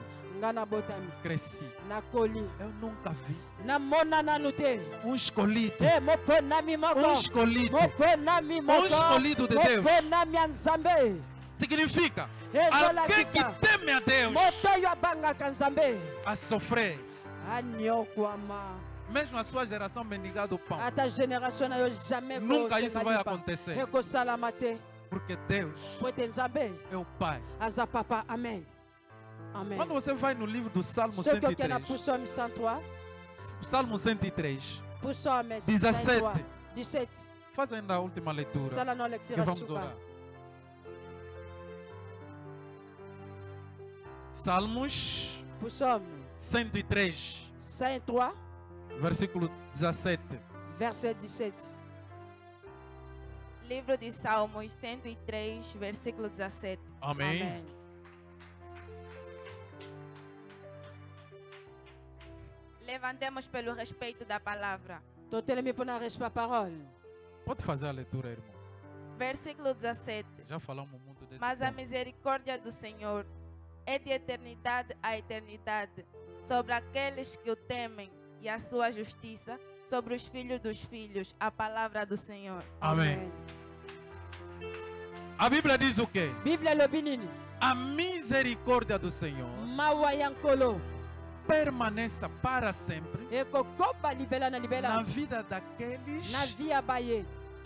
cresci, eu nunca vi um escolhido, um escolhido de Deus. Significa alguém que teme a Deus a sofrer. Mesmo a sua geração mendigada o pão, nunca isso vai acontecer. Porque Deus é o Pai. Quando você vai no livro do Salmo 103, Salmo 103, 17, faz ainda a última leitura e vamos orar. Salmos 103, versículo 17. Verset 17. Livro de Salmos 103, versículo 17. Amém. Amém. Levantemos pelo respeito da palavra. Pode fazer a leitura, irmão. Versículo 17. Já falamos muito desse Mas a ponto. misericórdia do Senhor é de eternidade a eternidade sobre aqueles que o temem, e a sua justiça sobre os filhos dos filhos, a palavra do Senhor. Amém. A Bíblia diz o quê? A misericórdia do Senhor permaneça para sempre na vida daqueles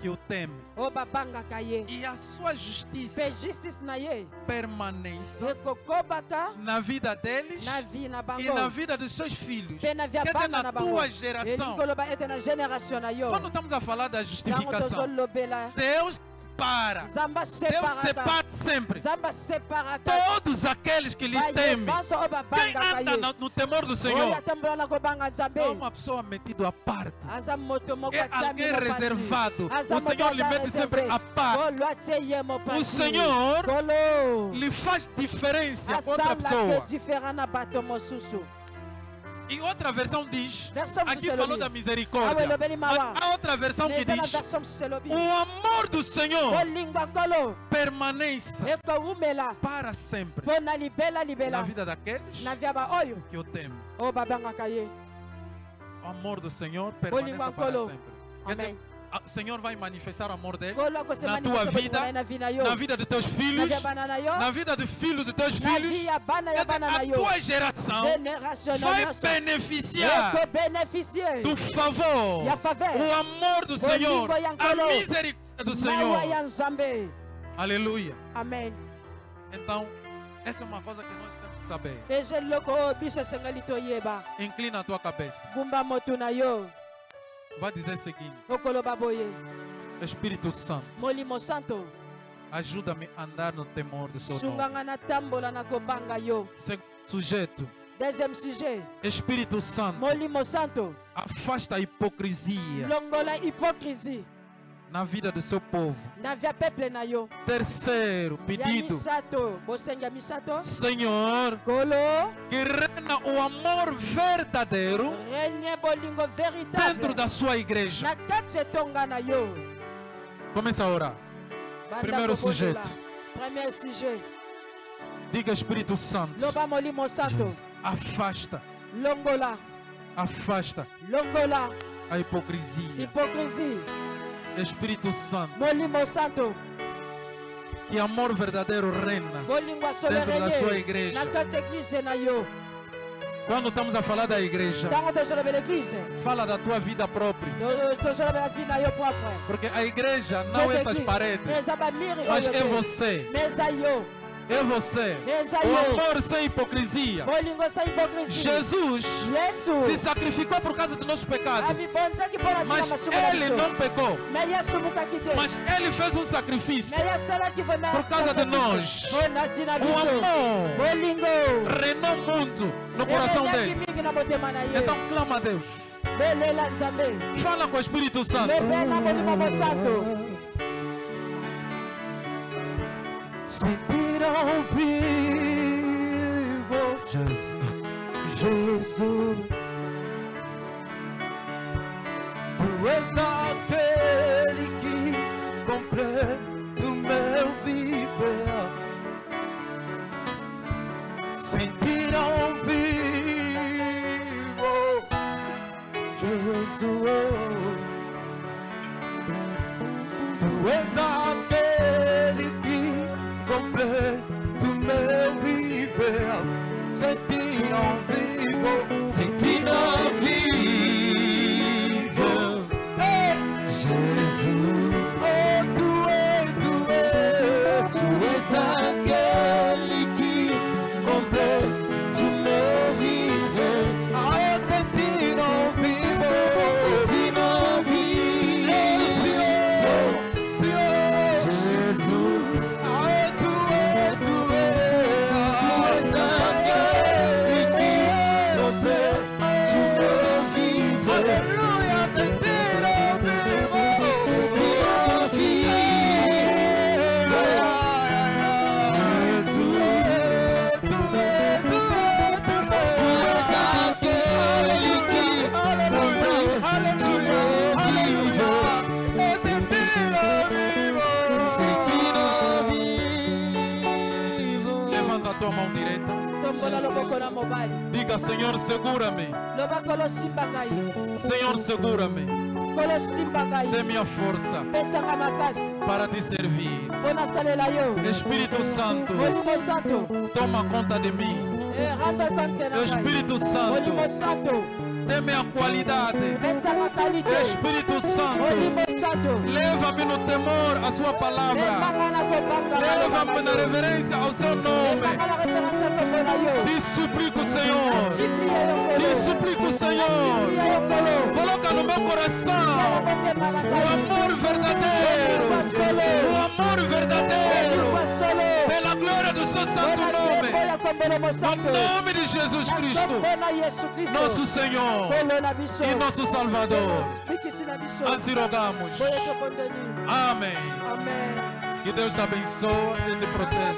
que o temem. E a sua justiça permaneça na vida deles e na vida dos seus filhos. Que é na tua geração. Quando estamos a falar da justificação, Deus separa. Deus separa sempre todos aqueles que lhe temem. Quem anda no temor do Senhor não é uma pessoa metida à parte, é alguém reservado. O Senhor lhe mete sempre à parte. O Senhor lhe faz diferença com outra pessoa. E outra versão diz, aqui falou da misericórdia, mas há outra versão que diz: o amor do Senhor permaneça para sempre na vida daqueles que o temem. O amor do Senhor permaneça para sempre. Quer dizer, o Senhor vai manifestar o amor dele na tua vida, na vida de teus filhos, na vida dos filhos de teus filhos. A tua geração vai beneficiar do favor, o amor do Senhor, a misericórdia do Senhor. Aleluia. Amém. Então, essa é uma coisa que nós temos que saber. Inclina a tua cabeça. Vai dizer o seguinte: Espírito Santo, ajuda-me a andar no temor do Seu nome. Segundo sujeito, Espírito Santo, afasta a hipocrisia na vida do seu povo. Terceiro pedido, Senhor, que reina o amor verdadeiro dentro da sua igreja. Começa a orar. Primeiro sujeito, diga: Espírito Santo, afasta a hipocrisia. Espírito Santo, que amor verdadeiro reina dentro da sua igreja. Quando estamos a falar da igreja, fala da tua vida própria. Porque a igreja não é essas paredes, mas é você. É você. O amor sem hipocrisia. Jesus se sacrificou por causa dos nossos pecados. Mas Ele não pecou. Mas Ele fez um sacrifício por causa de nós. O amor reinou muito no coração dele. Então clama a Deus. Fala com o Espírito Santo. Sentir ao vivo Jesus, Tu és aquele que sentirão vivo Jesus. Tu és aquele que completa o meu viver. Sentirão vivo, sentirão vivo Jesus. Oh, tu és aquele que completa o meu viver. Ah, sentirão vivo, sentirão vivo Senhor Jesus. Ah, tu és aquele que completa o meu viver. Aleluia, sentirão vivo, sentirão vivo Jesus. Tu és aquele que completa o meu viver. Levanta a tua mão direita. Diga, Senhor, segura-me. Senhor, segura-me. Dê minha força para te servir. Espírito Santo, toma conta de mim. Espírito Santo, dê minha qualidade. Espírito Santo, leva-me no temor à sua palavra. Leva-me na reverência ao seu nome. Te suplico, Senhor. Te suplico, Senhor. Coloca no meu coração o amor verdadeiro. O amor verdadeiro. Pela glória do seu santo nome. No nome de Jesus Cristo, nosso Senhor e nosso Salvador. Assim rogamos. Amém. Que Deus te abençoe e te proteja.